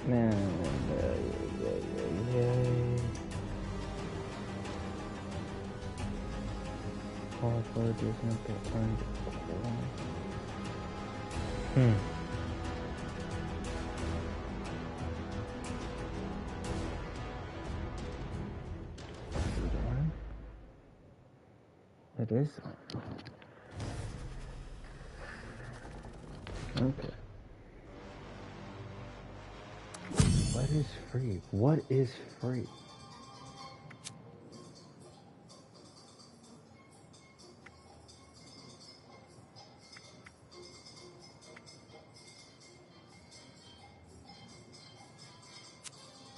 Man, It is. Okay. What is free? What is free?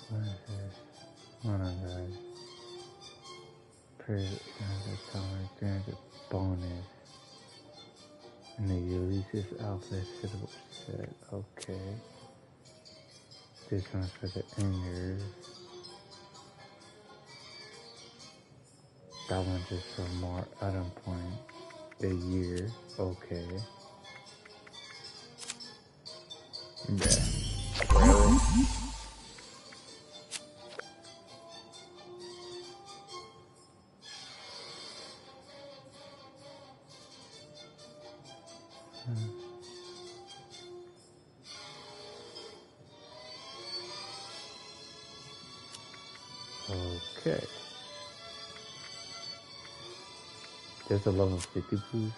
What is this? One of those. Granted bonus. And the Ulysses outfit suitable set. Okay. This one's for the enders. That one's just for more item point. A year. Okay. Yeah. Really? Okay. There's a level 50 boost.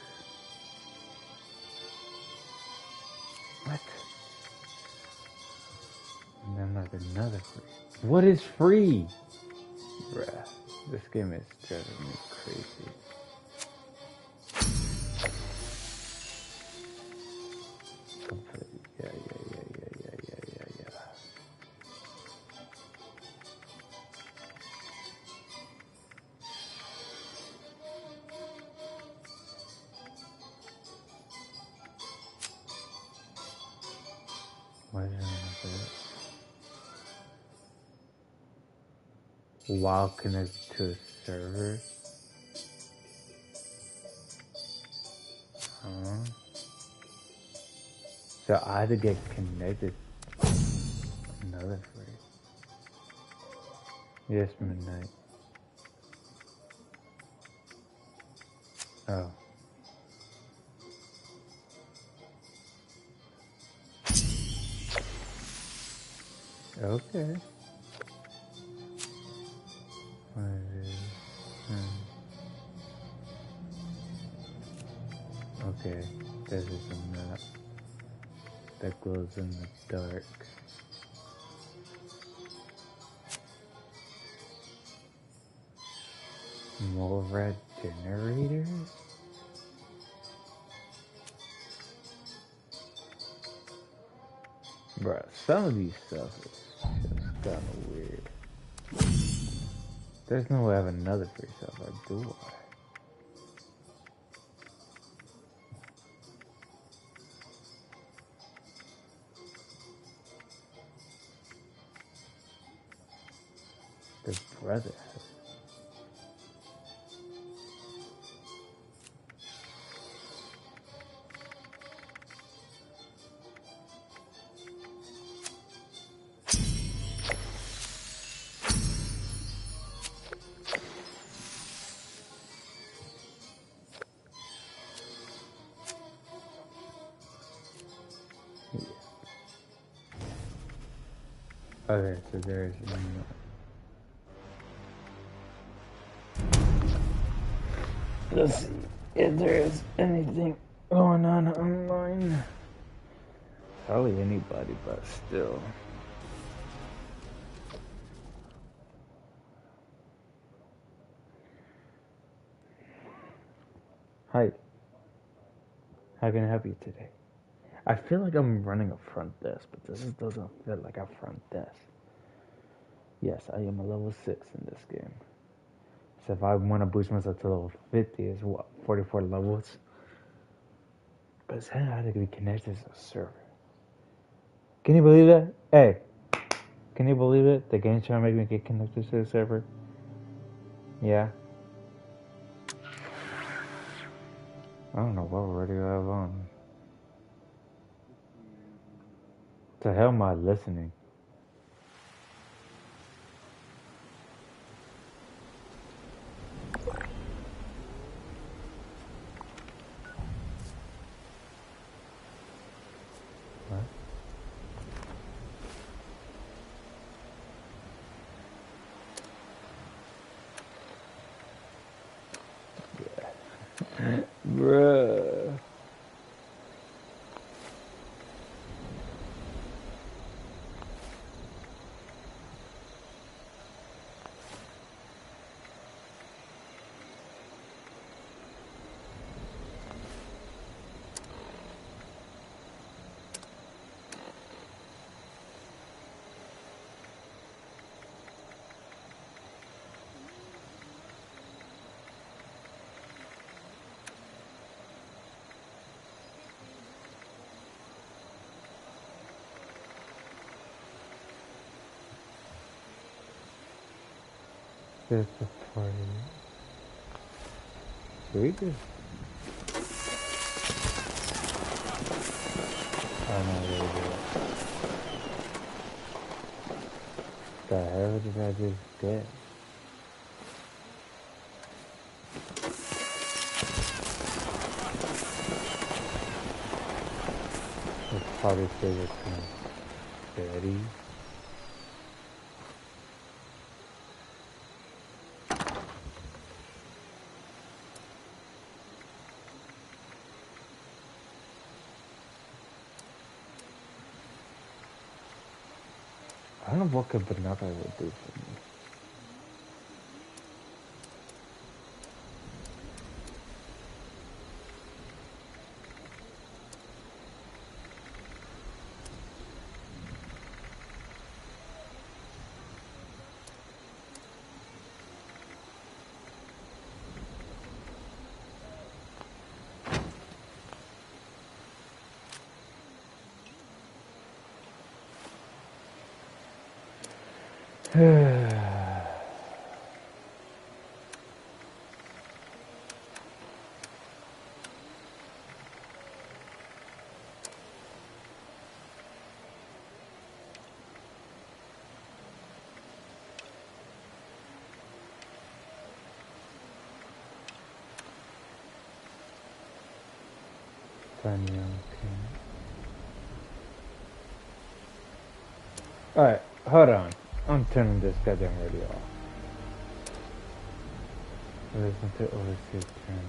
What? And then like another free. What is free? Bruh. This game is driving me crazy. Yeah. Why is it like that? While connected to a server? Huh? So I had to get connected. Another free. Yes, midnight. Oh. Okay. What is it? Okay. This is a map that glows in the dark. More red generators? Bruh, some of these stuff is just kinda weird. There's no way I have another free stuff, or do I? The brother has it. Okay, so there's let's see if there is anything going on online. Probably anybody, but still. Hi. How can I help you today? I feel like I'm running a front desk, but this doesn't feel like a front desk. Yes, I am a level 6 in this game. So if I want to boost myself to level 50, is what, 44 levels? But it's kind of hard to be connected to a server. Can you believe that? Hey, can you believe it? The game's trying to make me get connected to the server. Yeah. I don't know what radio I have on. To hell am I listening? Just a party. Should we just... Oh no, there we go. The hell did I just get? This party favorite thing. Betty. I don't know what a banana would do for me. Alright, hold on. I'm turning this goddamn radio off. Listen to overseas channel.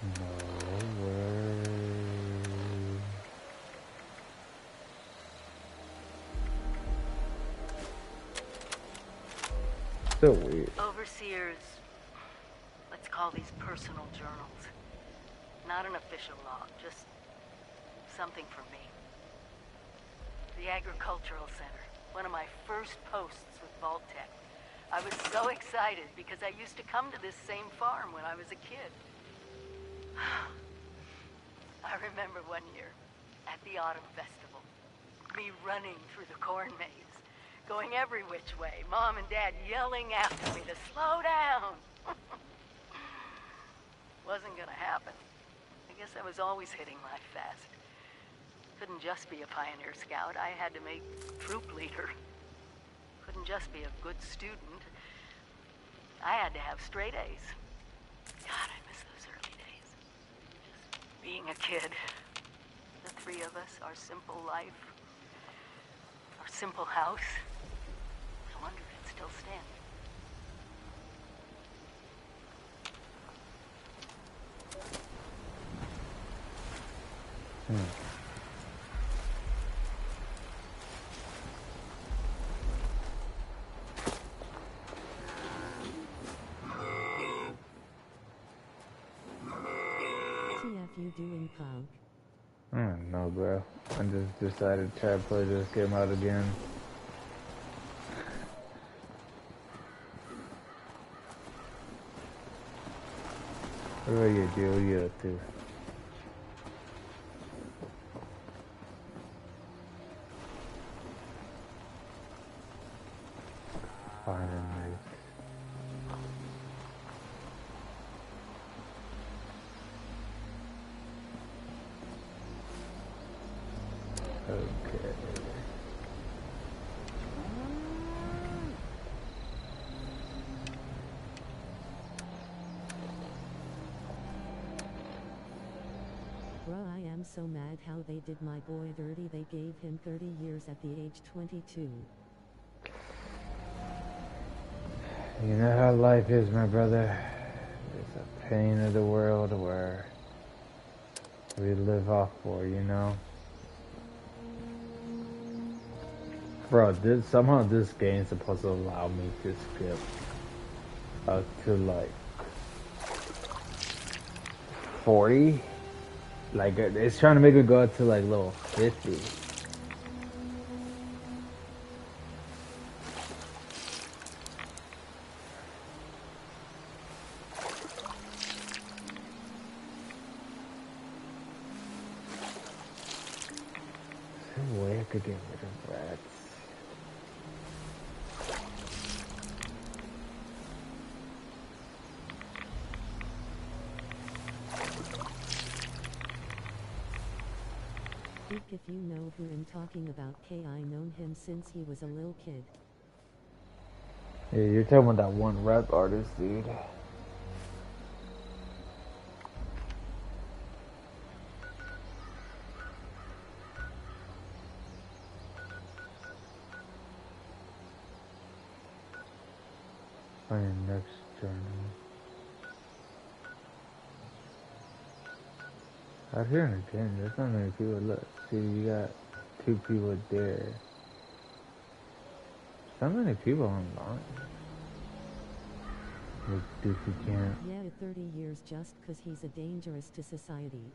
No word. So weird. Overseers, let's call these personal journals. Not an official log, just something for me. The Agricultural Center, one of my first posts with Vault-Tec. I was so excited because I used to come to this same farm when I was a kid. I remember one year at the Autumn Festival, me running through the corn maze, going every which way, Mom and Dad yelling after me to slow down. Wasn't gonna happen. I guess I was always hitting life fast. Couldn't just be a pioneer scout, I had to make troop leader. Couldn't just be a good student. I had to have straight A's. God, I miss those early days. Just being a kid. The three of us, our simple life, our simple house. I wonder if it's still standing. You doing, punk? I don't know, bro. I just decided to try to play this game out again. What are you doing? What are you up to? Finally. Okay. Bro, I am so mad how they did my boy dirty. They gave him 30 years at the age 22. You know how life is, my brother. It's a pain of the world where we live off for, you know? Bro, somehow this game's supposed to allow me to skip up to like 40. Like, it's trying to make it go up to like level 50. get rid of rats. Speak if you know who I'm talking about. I known him since he was a little kid. Yeah, you're talking about that one rap artist, dude. On your next journey. Out here in the gym, there's not many people. Look, see, you got 2 people there. Not many people online. With Doofy Camp. Yeah, 30 years just 'cause he's a dangerous to society.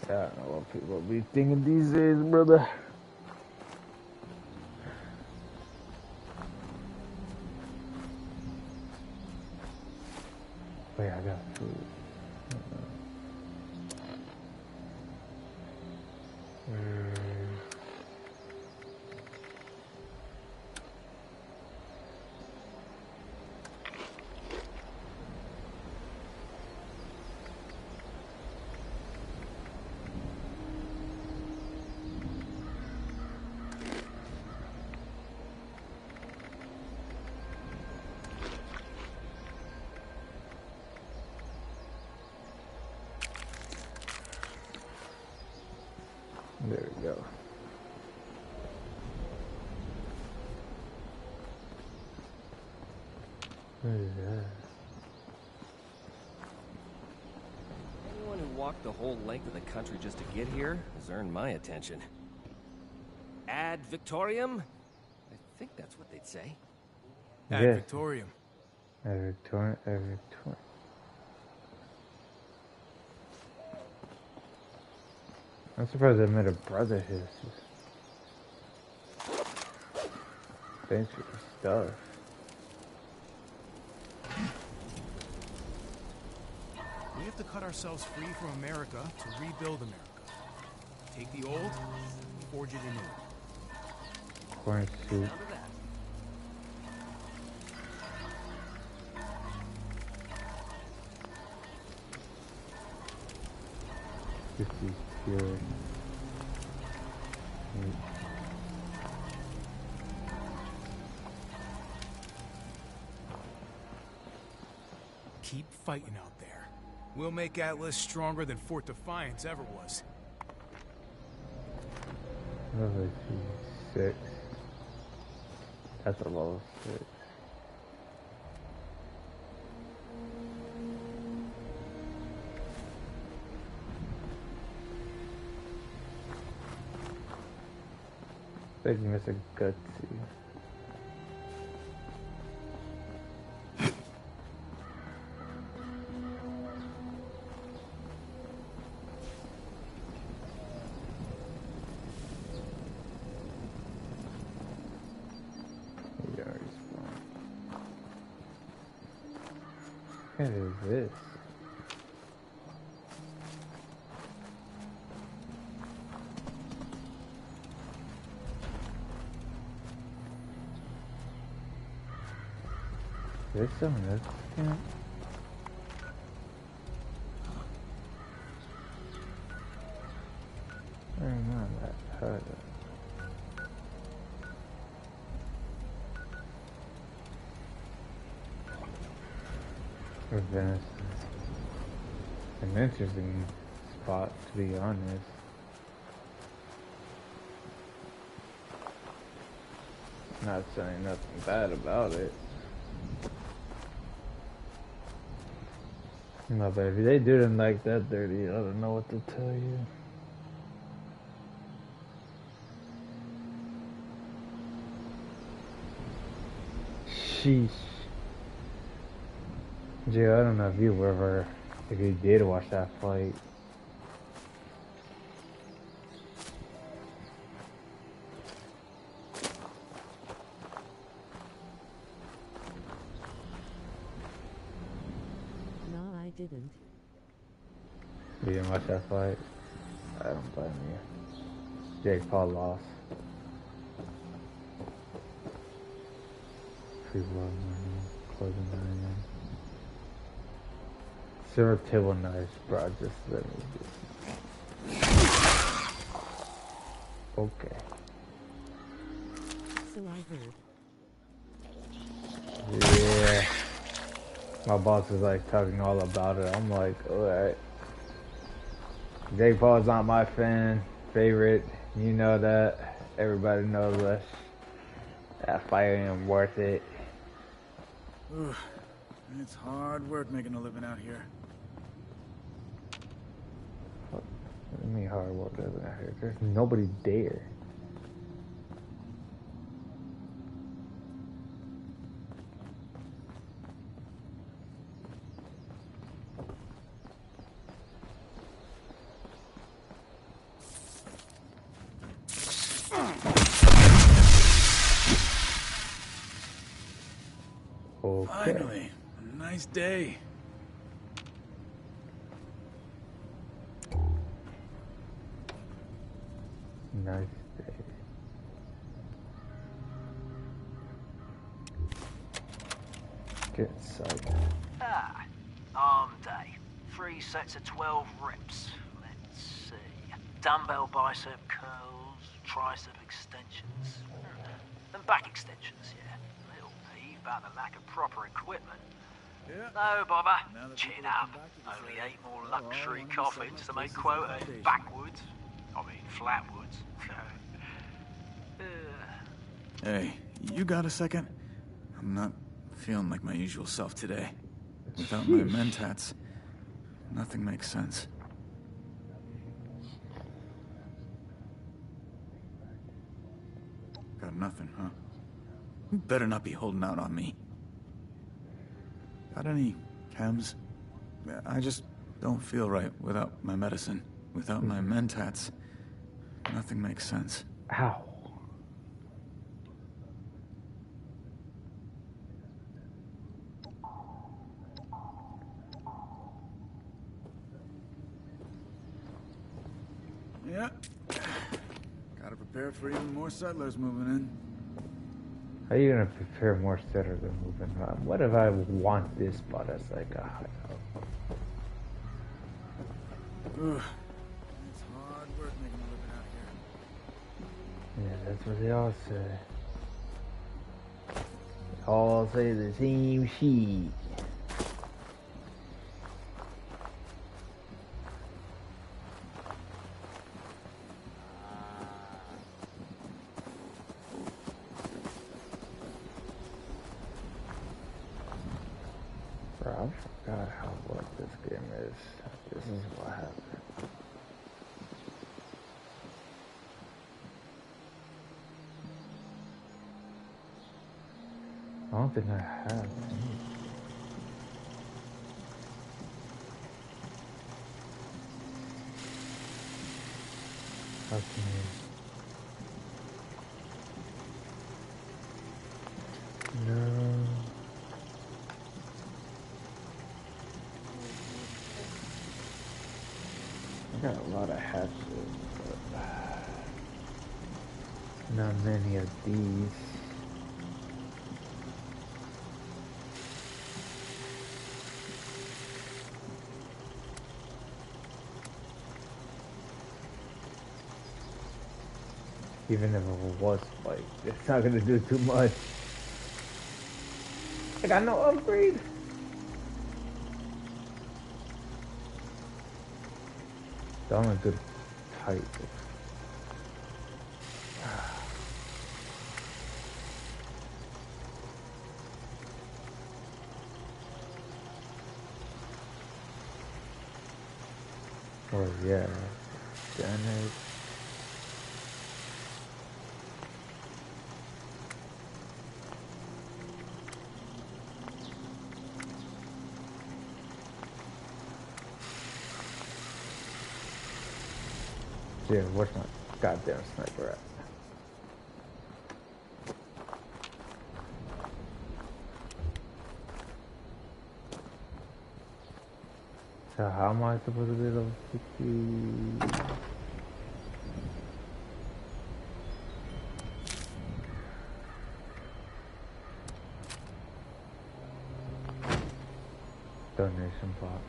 I don't know what people be thinking these days, brother. Wait, I got food. There we go. What is that? Anyone who walked the whole length of the country just to get here has earned my attention. Ad Victoriam? I think that's what they'd say. Ad Yes. Victoriam. Ad Victoriam. I'm surprised I met a brother here. Thanks for the stuff. We have to cut ourselves free from America to rebuild America. Take the old, forge it anew. Corn soup. Down to that. This is pure. Keep fighting out there. We'll make Atlas stronger than Fort Defiance ever was. Level 6. That's a level 6. Like Mr. Gutsy. What is this? There's someone else. Yeah. Where am I at? Heard of? Venice. An interesting spot, to be honest. Not saying nothing bad about it. No, but if they do them like that dirty, I don't know what to tell you. Sheesh. Jay, I don't know if you ever, if you did watch that fight. didn't. You didn't watch that fight? I don't blame you. Jake Paul lost. Free world money, clothing item. Silver table knives, bro. Just let me Okay. So I heard. Yeah. My boss is like talking all about it. I'm like, alright. Jake Paul's not my favorite. You know that. Everybody knows that. That fight ain't worth it. Ugh. It's hard work making a living out here. What do you mean hard work living out here? There's nobody there. Okay. Finally, a nice day. Nice day. Get inside. Arm day. 3 sets of 12 reps. Let's see. Dumbbell bicep curls, tricep extensions, and back extensions, yeah. Little peeve about the lack of proper equipment. Yeah. No bother. Now that Chin people have up. come back to this Only area, 8 more well, all I luxury wanna coffins say to is make this is the quota foundation. backwoods. I mean, flatwoods. Hey, you got a second? I'm not feeling like my usual self today. Without my mentats, nothing makes sense. Got nothing, huh? You better not be holding out on me. Got any chems? I just don't feel right without my medicine. Without my mentats, nothing makes sense. Ow. Yeah. Gotta prepare for even more settlers moving in. How are you gonna prepare more settlers than moving on? What if I want this spot as like a hideout? Ugh. It's hard work making a living out here. Yeah, that's what they all say. They all say the same shit. Bro, I forgot how what this game is. This is what happened. I don't think I have any. How can you? No. I got a lot of hatchets, but not many of these. Even if it was like, it's not gonna do too much. I got no upgrade. So I'm a good type. Oh yeah, damage. Yeah, where's my goddamn sniper at? So how am I supposed to be level 60? Donation box.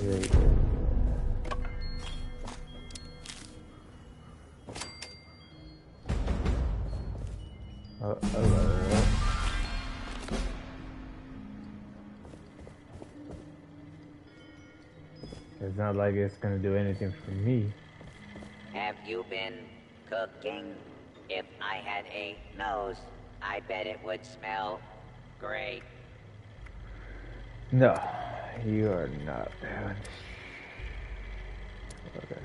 Wait. Hello. It's not like it's gonna do anything for me. Have you been cooking? If I had a nose, I bet it would smell great. No, you are not doing. Okay,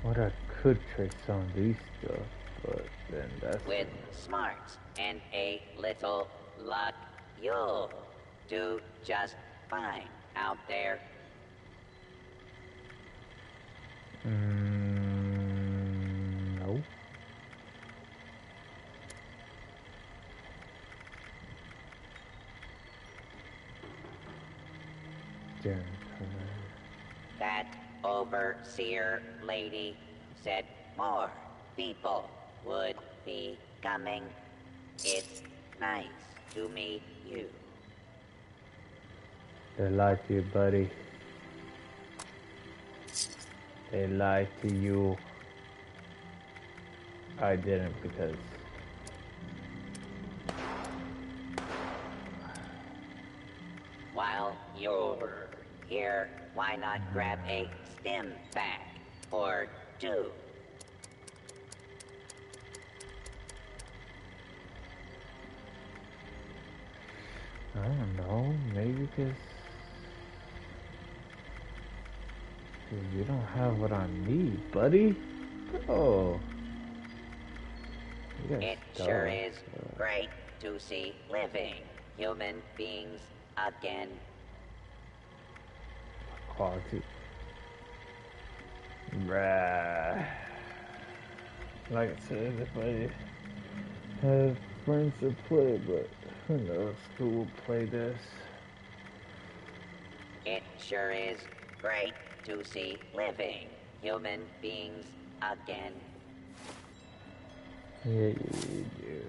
what I could trade some of these stuff, but then that's With smarts and a little luck, you'll do just fine out there. No. That overseer lady said more people would be coming. It's nice to meet you. They lied to you, buddy. They lied to you. I didn't because While you're here, why not grab a stim pack or two? I don't know, maybe because you don't have what I need, buddy. Oh. It sure is great to see living human beings again. Quality. Bruh. Like I said, if I have friends to play, but who knows who will play this. It sure is great to see living human beings again. Yeah, you do.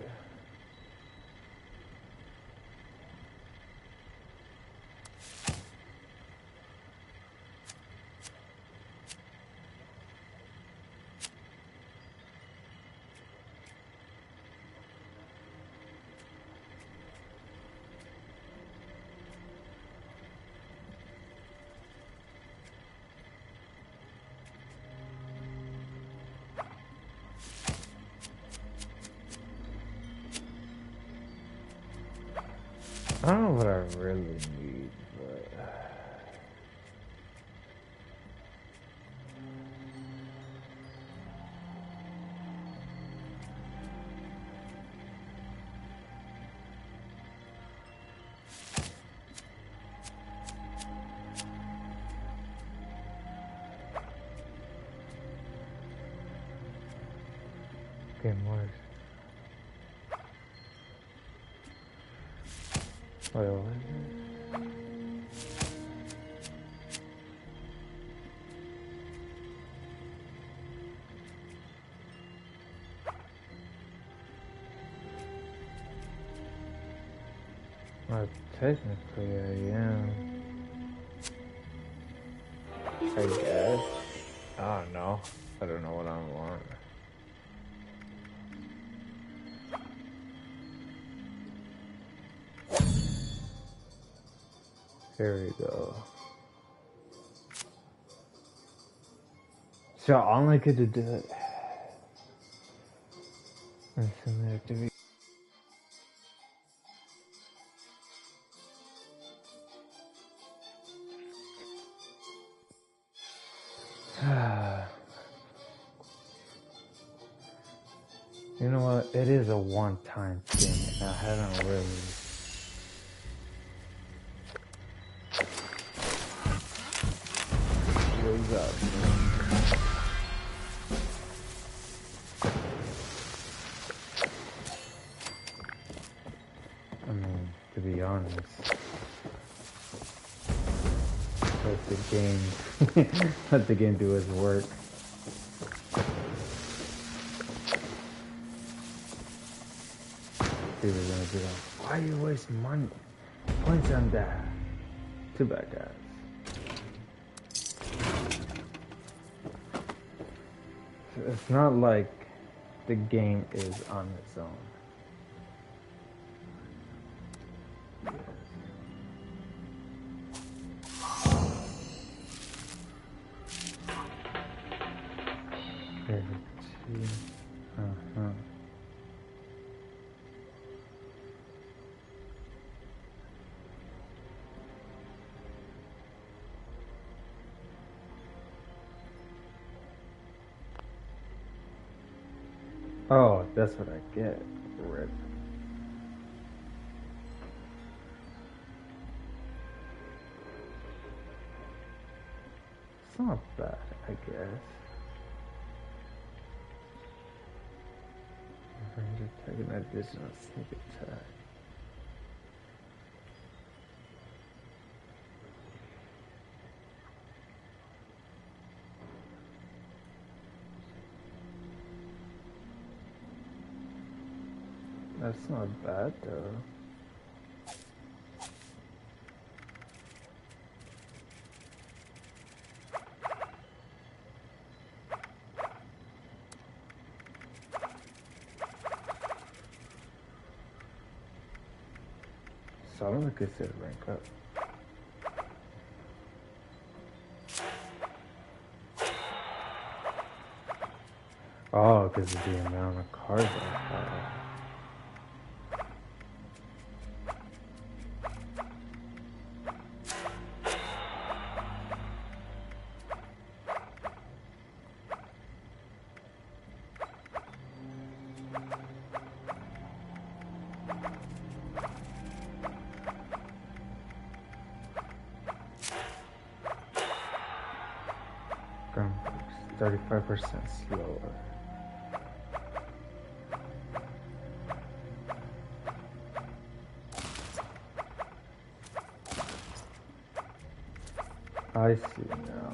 I don't know what I really need, but okay, more. Wait, what is it? Well, technically I am. I guess. I don't know. I don't know what I want. Here we go. So I only get to do it. And similar activity. You know what? It is a one-time thing, and I haven't really. What's up? I mean, to be honest, let the game do its work. People are gonna be like, why you waste money? Points on that. Too bad, guys. It's not like the game is on its own. Oh, that's what I get. Rip. It's not bad, I guess. Ranger tag an additional sneak attack. That's not bad though. So I'm gonna consider rank up. Oh, because of the amount of cards I have. Gunworks, 35% slower. I see now.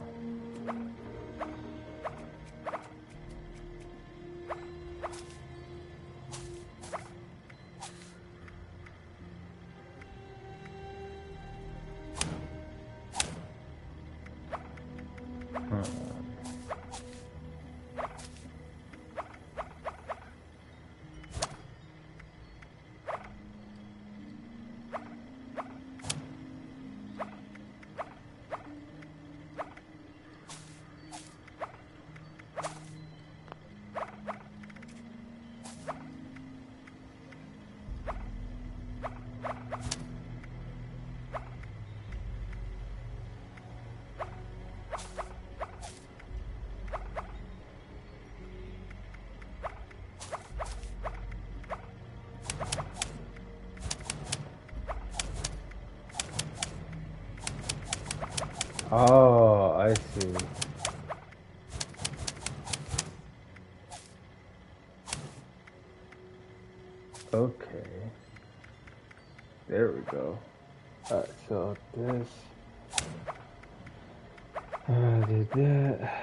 Oh, I see. Okay. There we go. Alright, so this. I did that.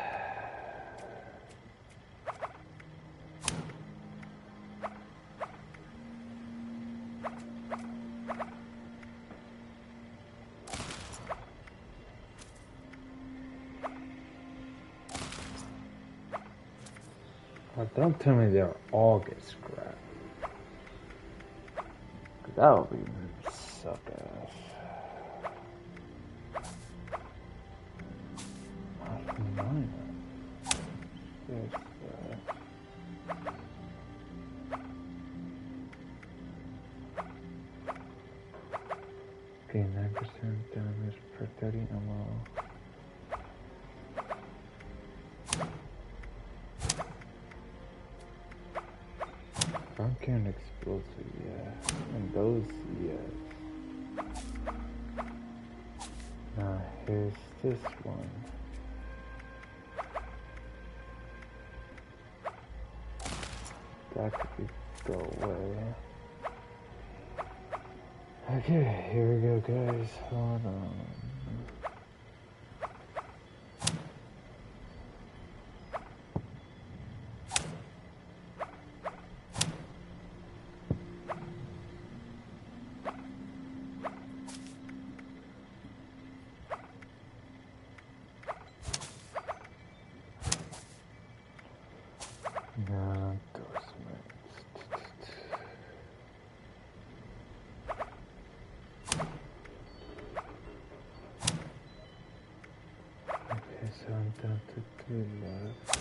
Well, don't tell me they'll all get scrapped. That would be suck ass. There's that. Okay, 9% damage per 30 ammo. Pumpkin explosive, yeah. And those, yes. Now, here's this one. That could go away. Okay, here we go, guys. Hold on. No, okay, so I'm down to 3 left.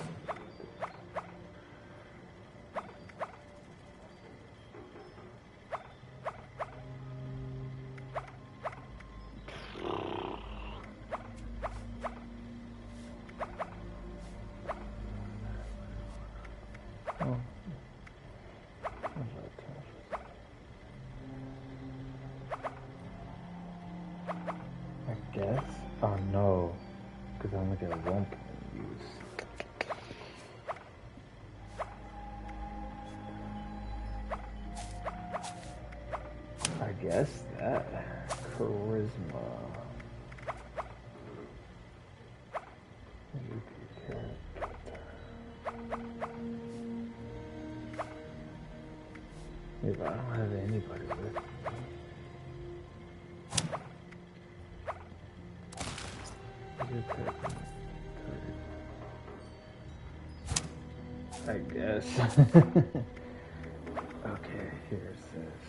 Oh. I guess? Oh no, because I only get 1 point use. I guess that charisma. If I don't have anybody with me. I guess. Okay, here's this.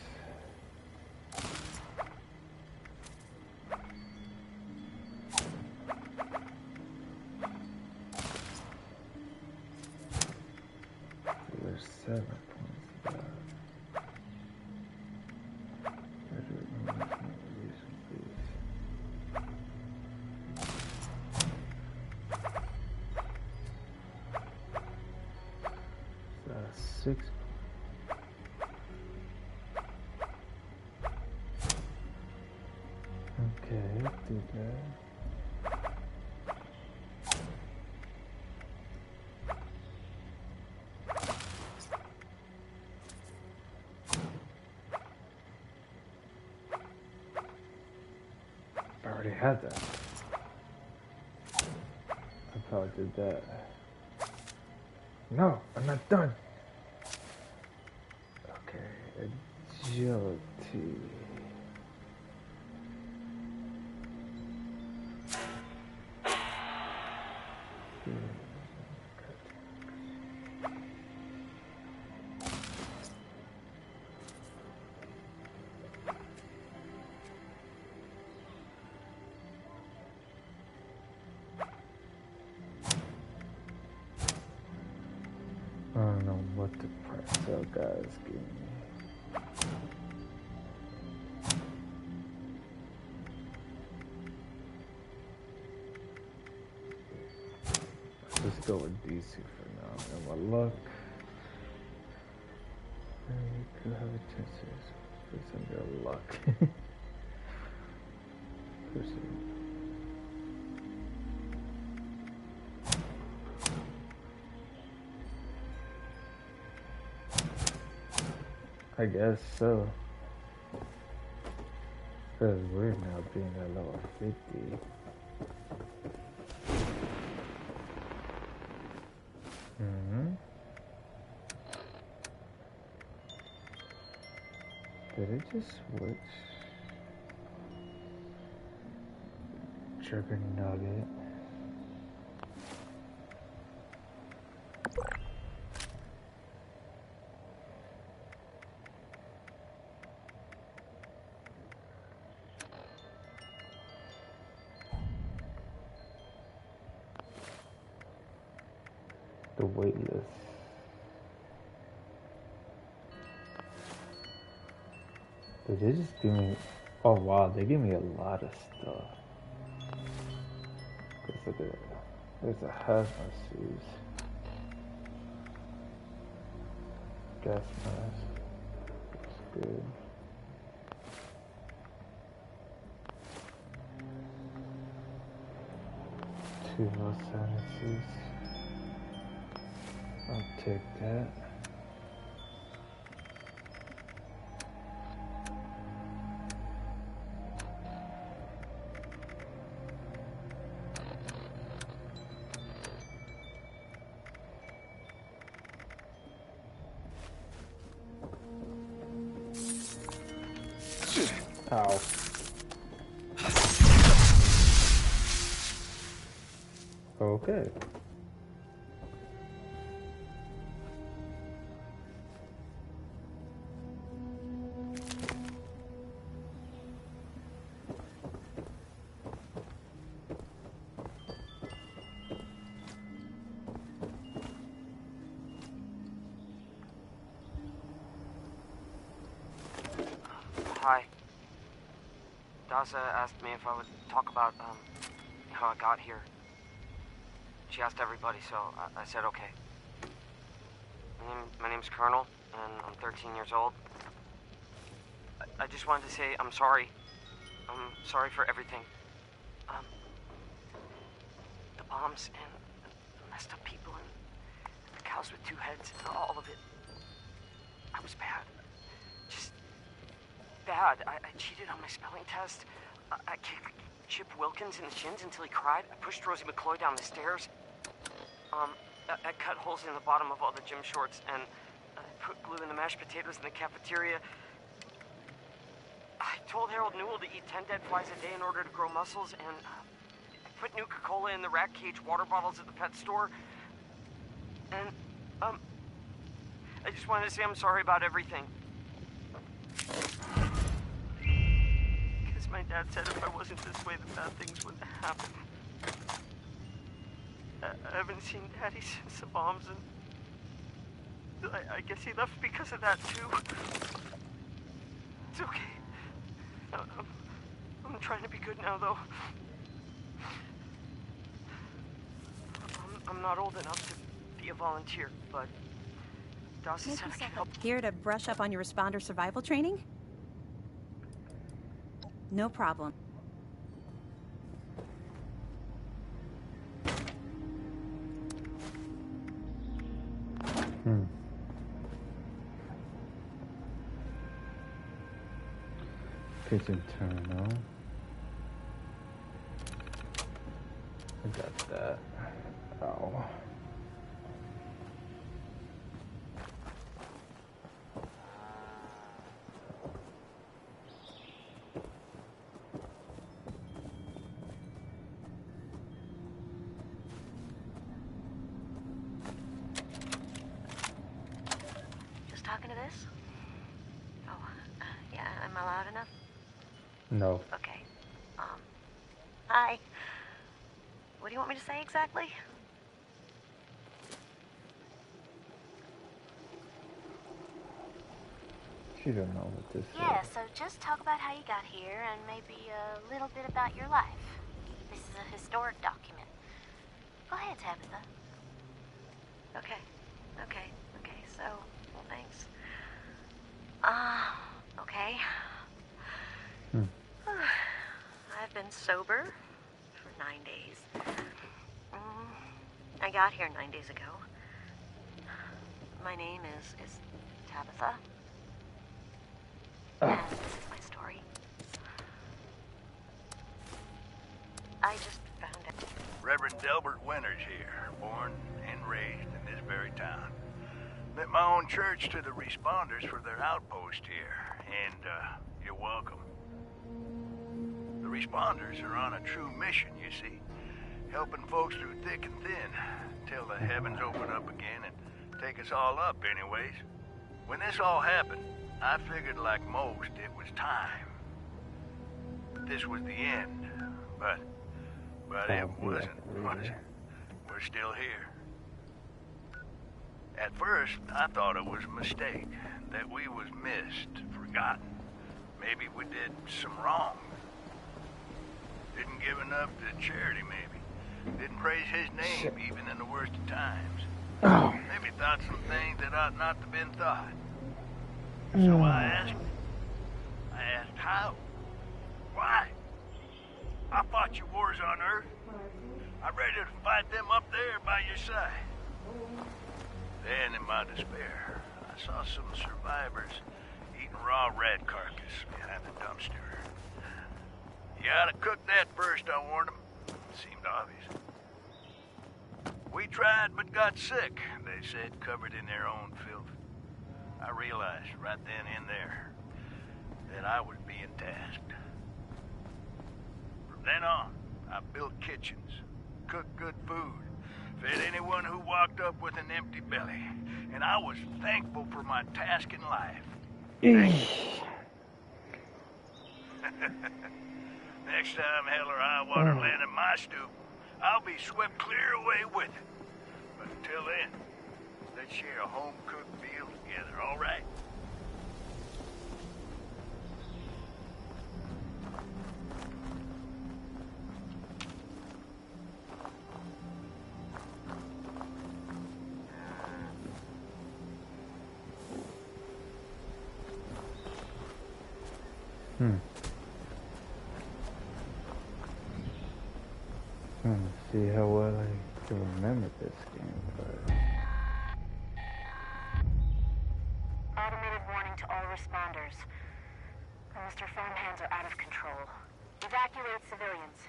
There's 7 points left. Six. Okay, do that. I already had that. I probably did that. No, I'm not done. Okay, agility. I don't know what the price sale guys give me. Let's go with DC for now. And my luck. You could have a chance to put some of your luck. I guess so. Because we're now being at level 50. Did it just switch? Trigger nugget. The wait list. Did they just give me... Oh wow, they give me a lot of stuff. Look at that. There's a hazmat suit. Gas mask. Looks good. Two more silences. I'll take that. Ow. Okay. Hi. Dasa asked me if I would talk about, how I got here. She asked everybody, so I said okay. My name's Colonel, and I'm 13 years old. I just wanted to say I'm sorry. I'm sorry for everything. The bombs and the messed up people and the cows with two heads and all of it. I was bad. Just bad. I cheated on my spelling test. I kicked Chip Wilkins in the shins until he cried. I pushed Rosie McCloy down the stairs. I cut holes in the bottom of all the gym shorts, and I put glue in the mashed potatoes in the cafeteria. I told Harold Newell to eat 10 dead flies a day in order to grow muscles, and I put Nuka-Cola in the rat cage water bottles at the pet store. And, I just wanted to say I'm sorry about everything. Because my dad said if I wasn't this way, the bad things wouldn't happen. I haven't seen Daddy since the bombs, and I guess he left because of that, too. It's okay. I'm trying to be good now, though. I'm not old enough to be a volunteer, but Dawson said I can help. Here to brush up on your responder survival training? No problem. Kitchen terminal. I got that. Ow. Just talking to this? Oh, yeah, am I loud enough? No. Okay. Hi. What do you want me to say exactly? She don't know what this Yeah, is. so just talk about how you got here and maybe a little bit about your life. This is a historic document. Go ahead, Tabitha. Okay, so, well, thanks. Okay. I've been sober for 9 days. I got here 9 days ago. My name is Tabitha. And this is my story. I just found out. Reverend Delbert Winters here, born and raised in this very town. Met my own church to the responders for their outpost here, and you're welcome. The responders are on a true mission, you see, helping folks through thick and thin, till the heavens open up again and take us all up anyways. When this all happened, I figured like most it was time. This was the end, but it wasn't, was it? We're still here. At first, I thought it was a mistake, that we was missed, forgotten. Maybe we did some wrong. Didn't give enough to charity, maybe. Didn't praise his name, even in the worst of times. Oh. Maybe thought some things that ought not to have been thought. So I asked how? Why? I fought your wars on Earth. I'm ready to fight them up there by your side. Then, in my despair, I saw some survivors eating raw rat carcass behind the dumpster. You gotta cook that first, I warned them. Seemed obvious. We tried but got sick, they said, covered in their own filth. I realized right then and there that I was being tasked. From then on, I built kitchens, cooked good food, fed anyone who walked up with an empty belly, and I was thankful for my task in life. Next time hell or high water land in my stoop, I'll be swept clear away with it. But until then, let's share a home-cooked meal together, all right? See how well I can remember this game, but... Automated warning to all responders. Mr. Farmhands are out of control. Evacuate civilians.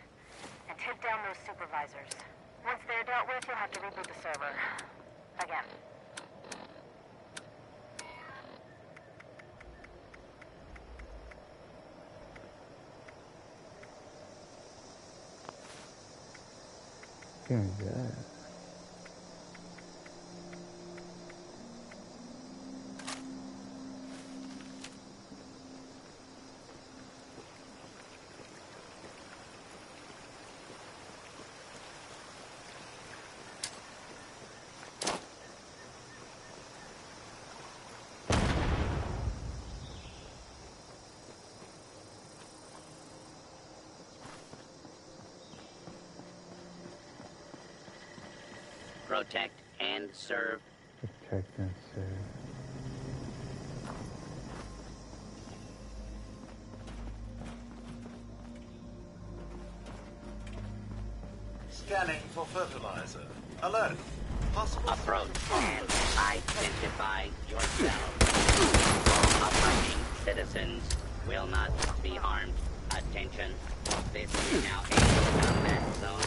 And take down those supervisors. Once they're dealt with, you'll have to reboot the server. Again. Give me that. Protect and serve. Protect and serve. Scanning for fertilizer. Alert. Possible. Approach and identify yourself. Approaching citizens will not be harmed. Attention. This is now a combat zone.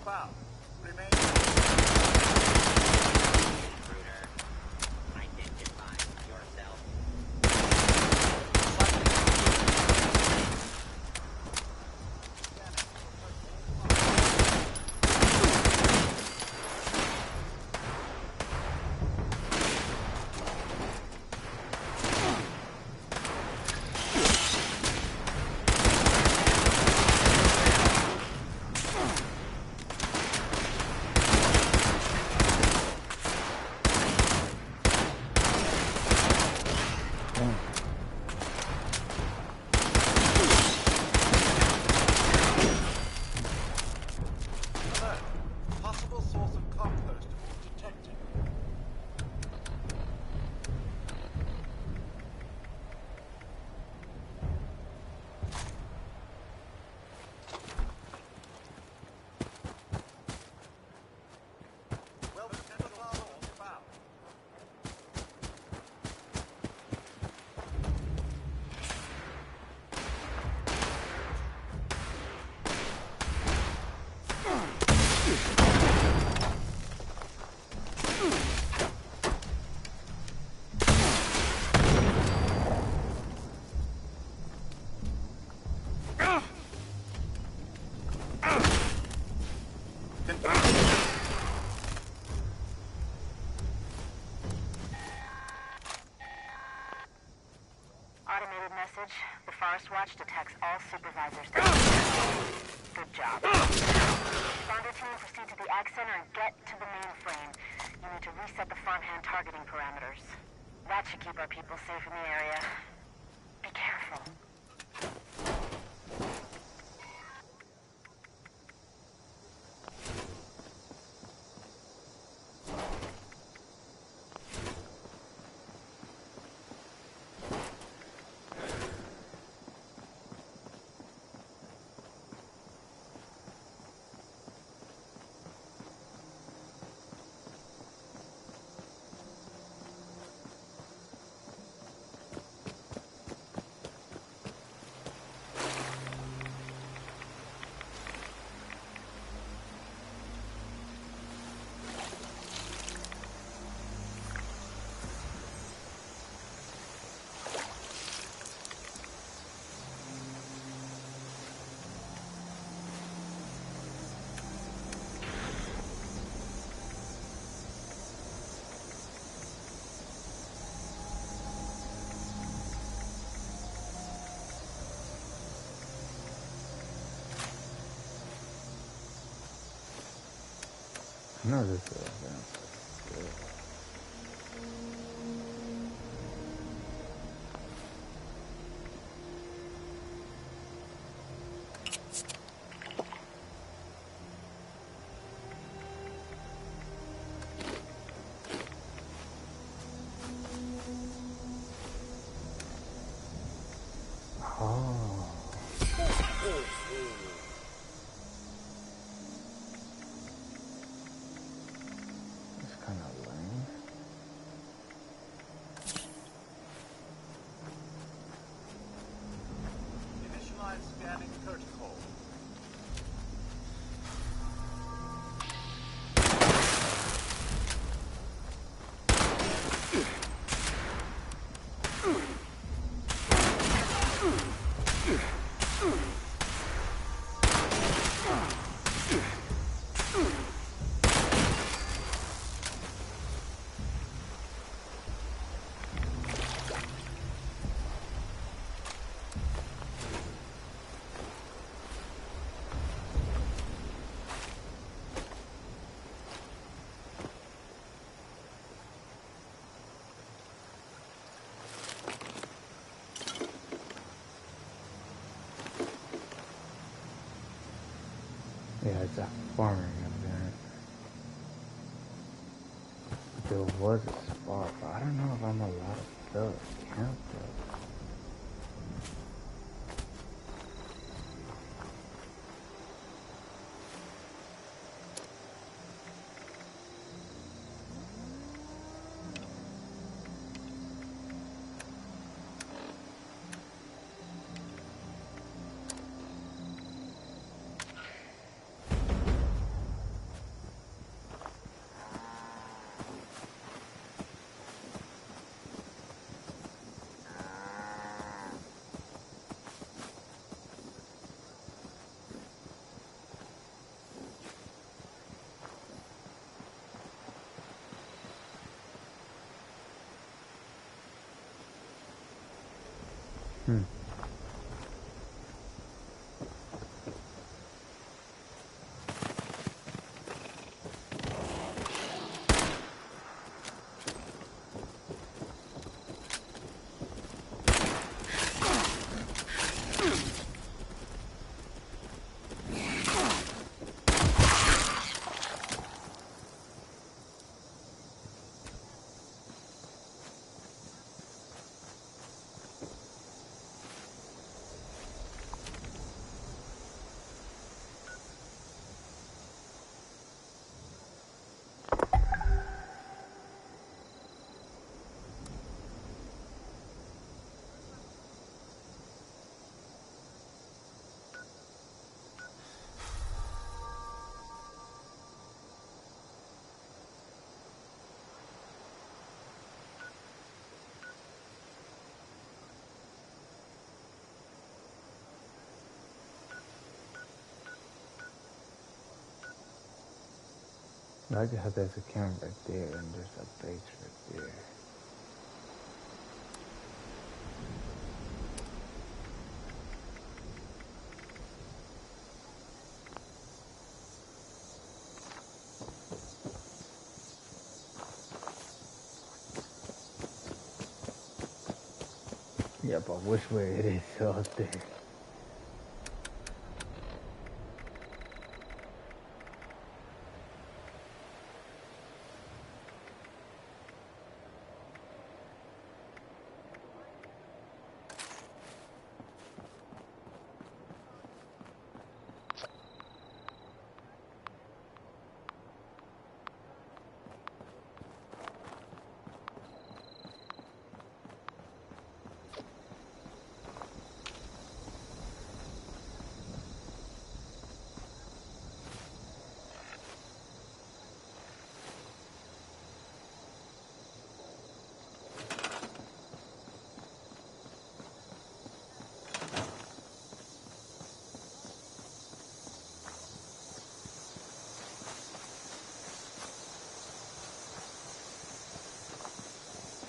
about. Remain. Intruder, identify yourself. Alert. Possible source of compost detected. Well, potential source found. Automated message. The Forest Watch detects all supervisors. Good job. Responder team, proceed to the Ag Center and get to the mainframe. You need to reset the farmhand targeting parameters. That should keep our people safe in the area. Be careful. No, this is good. Oh. It's kind of lame. Initialize scanning protocol. Yeah, it's a farming event. There was a spot, but I don't know if I'm allowed to go camp there. Hmm. I like how there's a camera right there and there's a base right there. Yeah, but which way it is out there?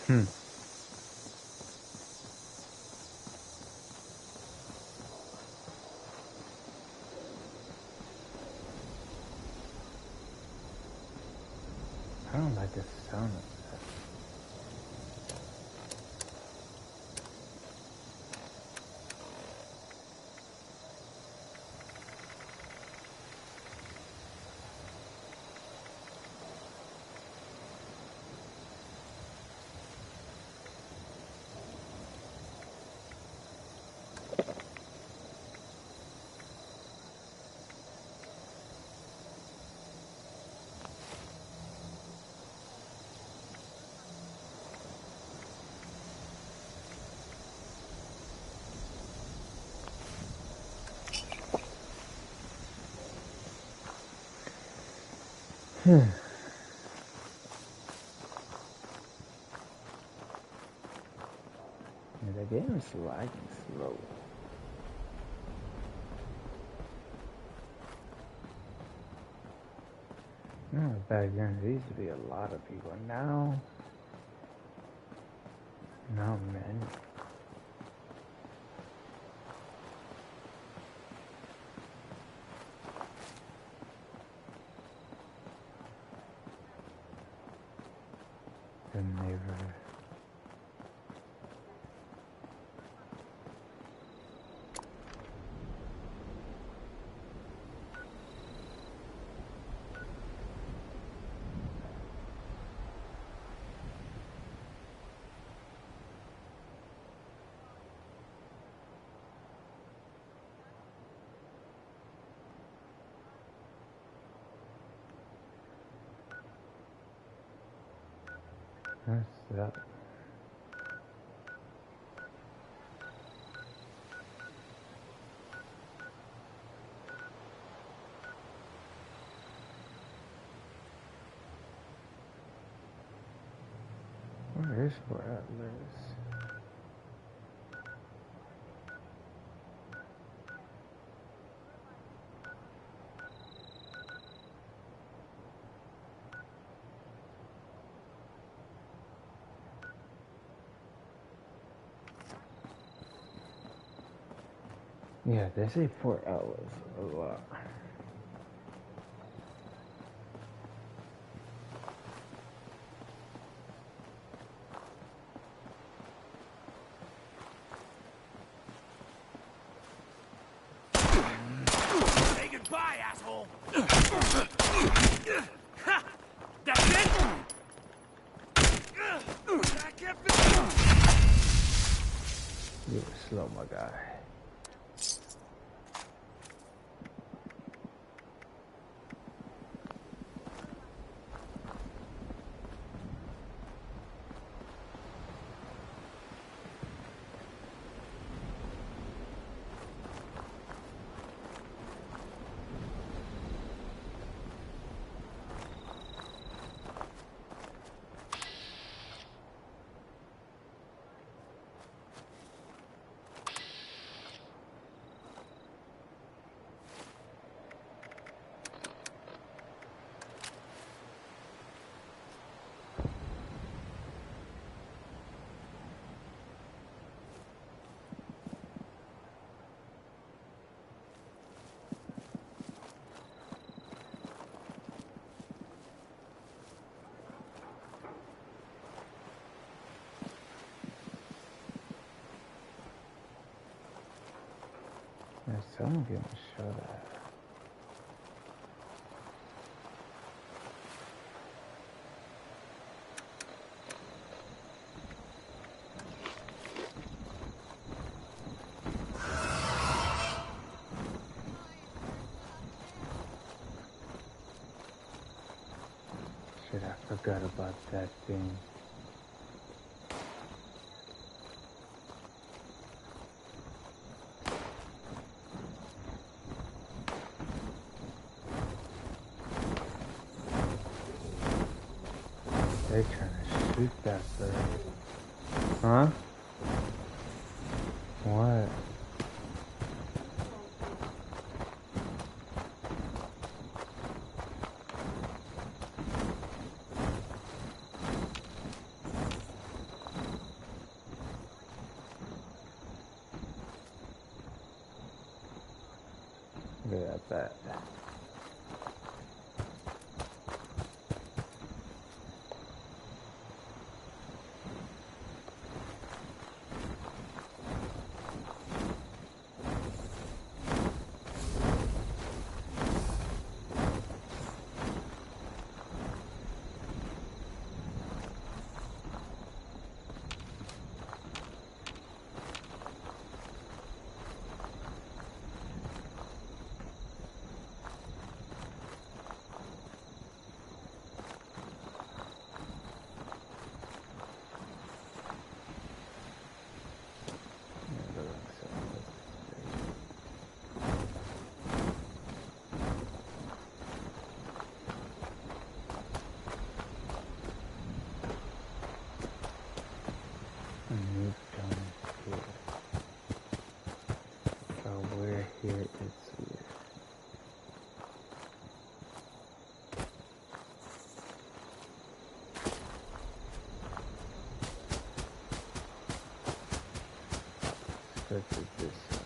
Hmm. I don't like the sound of that. Yeah, the game is lagging slow. Back then there used to be a lot of people. Now many. The neighborhood. That's that. Where is where Atlas? Yeah, they say 4 hours. A lot. Say goodbye, asshole! That's it? You were slow, my guy. There's someone gonna show that. Shit, I forgot about that thing. They're trying to shoot that bird. Huh? What? Look at that. Here it's here. Let's do this side.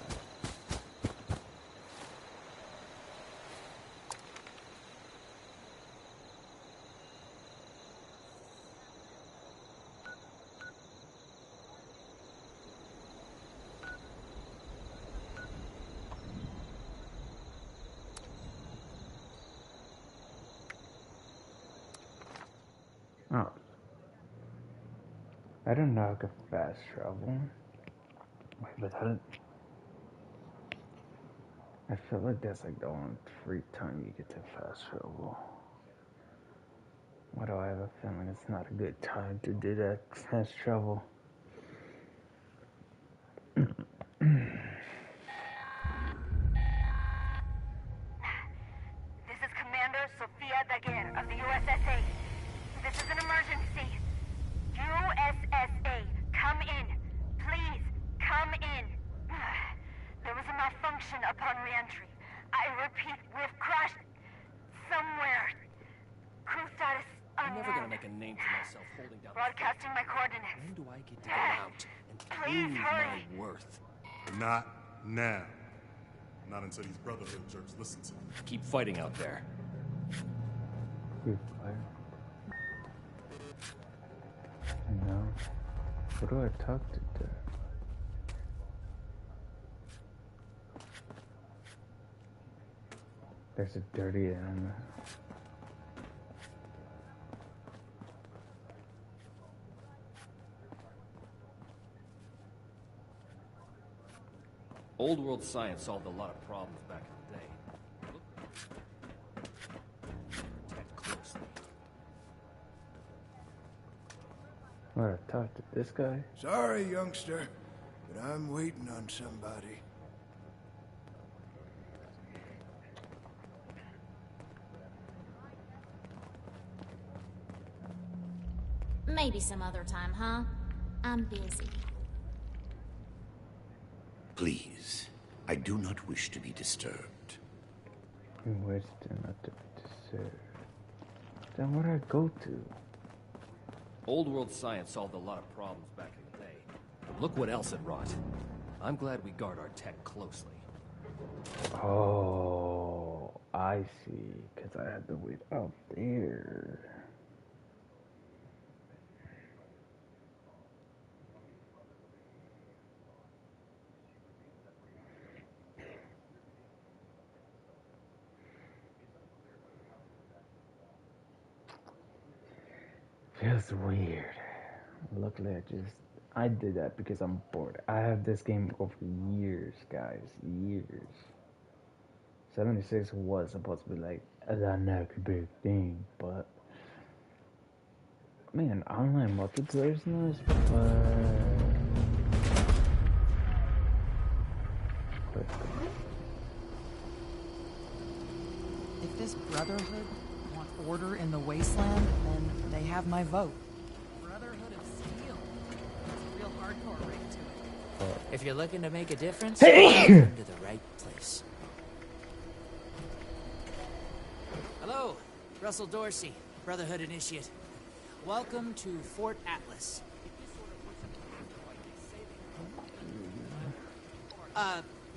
Oh. I don't know I could fast travel. Wait, but I don't... I feel like that's like the only free time you get to fast travel. Why do I have a feeling it's not a good time to do that fast travel? This is Commander Sofia Daguerre of the USSA. This is an emergency. USSA, come in. Please, come in. There was a malfunction upon re-entry. I repeat, we've crashed somewhere. Crew status I'm never gonna unknown. make a name for myself holding down. Broadcasting my coordinates. When do I get to go out and Please prove hurry. my worth? Not now. Not until these Brotherhood jerks listen to me. Keep fighting out there. Keep fighting. No. What do I talk to there? There's a dirty animal. Old world science solved a lot of problems back in the day. Protect closely. What, I talk to this guy? Sorry, youngster, but I'm waiting on somebody. Maybe some other time, huh? I'm busy. Please, I do not wish to be disturbed. You wish to not to be disturbed. Then where do I go to? Old world science solved a lot of problems back in the day. But look what else it wrought. I'm glad we guard our tech closely. Oh, I see. Because I had to wait out there. Feels weird. Luckily, I did that because I'm bored. I have this game over years, guys. Years. 76 was supposed to be like the next big thing, but man, online multiplayer is nice, but if this Brotherhood want order in the wasteland, then they have my vote. Brotherhood of Steel. It's a real hardcore ring to it. If you're looking to make a difference, come to the right place. Hello, Russell Dorsey, Brotherhood Initiate. Welcome to Fort Atlas.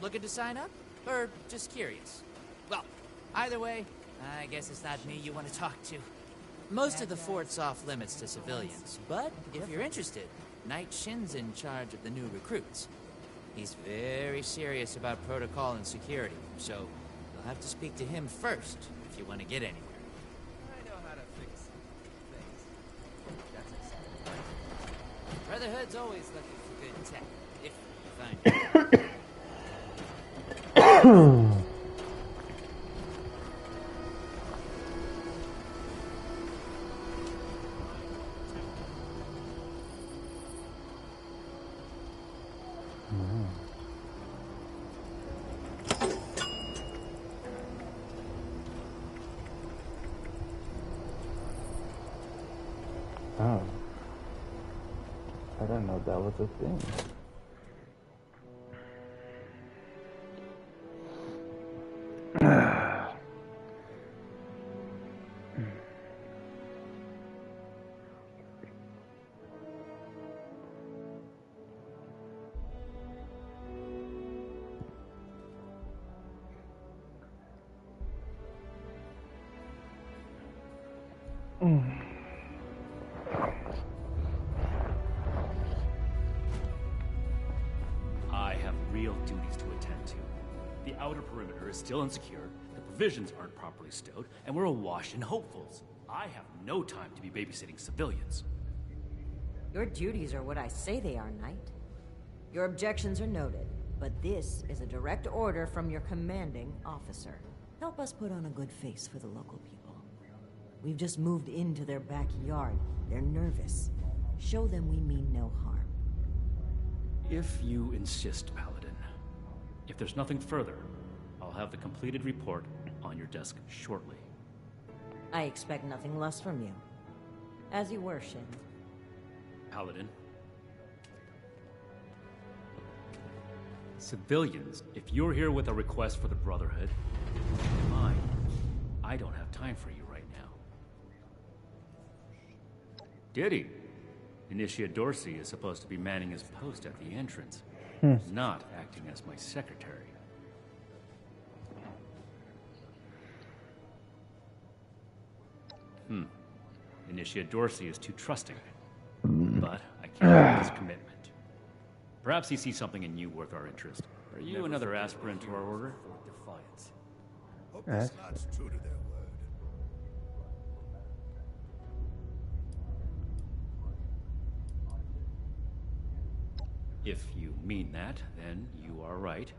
Looking to sign up? Or just curious? Well, either way, I guess it's not me you want to talk to. Most of the fort's off limits to civilians, but if you're interested, Knight Shin's in charge of the new recruits. He's very serious about protocol and security, so you'll have to speak to him first if you want to get anywhere. I know how to fix things. That's exciting. Brotherhood's always looking for good tech, if you find it. oh, I didn't know that was a thing. I have real duties to attend to. The outer perimeter is still insecure, the provisions aren't properly stowed, and we're awash in hopefuls. I have no time to be babysitting civilians. Your duties are what I say they are, Knight. Your objections are noted, but this is a direct order from your commanding officer. Help us put on a good face for the local people. We've just moved into their backyard. They're nervous. Show them we mean no harm. If you insist, Paladin. If there's nothing further, I'll have the completed report on your desk shortly. I expect nothing less from you. As you were, Shin. Paladin. Civilians, if you're here with a request for the Brotherhood, fine. I don't have time for you right now. Diddy. Initiate Dorsey is supposed to be manning his post at the entrance. He's not acting as my secretary. Initiate Dorsey is too trusting. But I can't make his commitment. Perhaps he sees something in you worth our interest. Are you another aspirant to our order? Defiance. Hope this lot's true to their word. If you mean that, then you are right.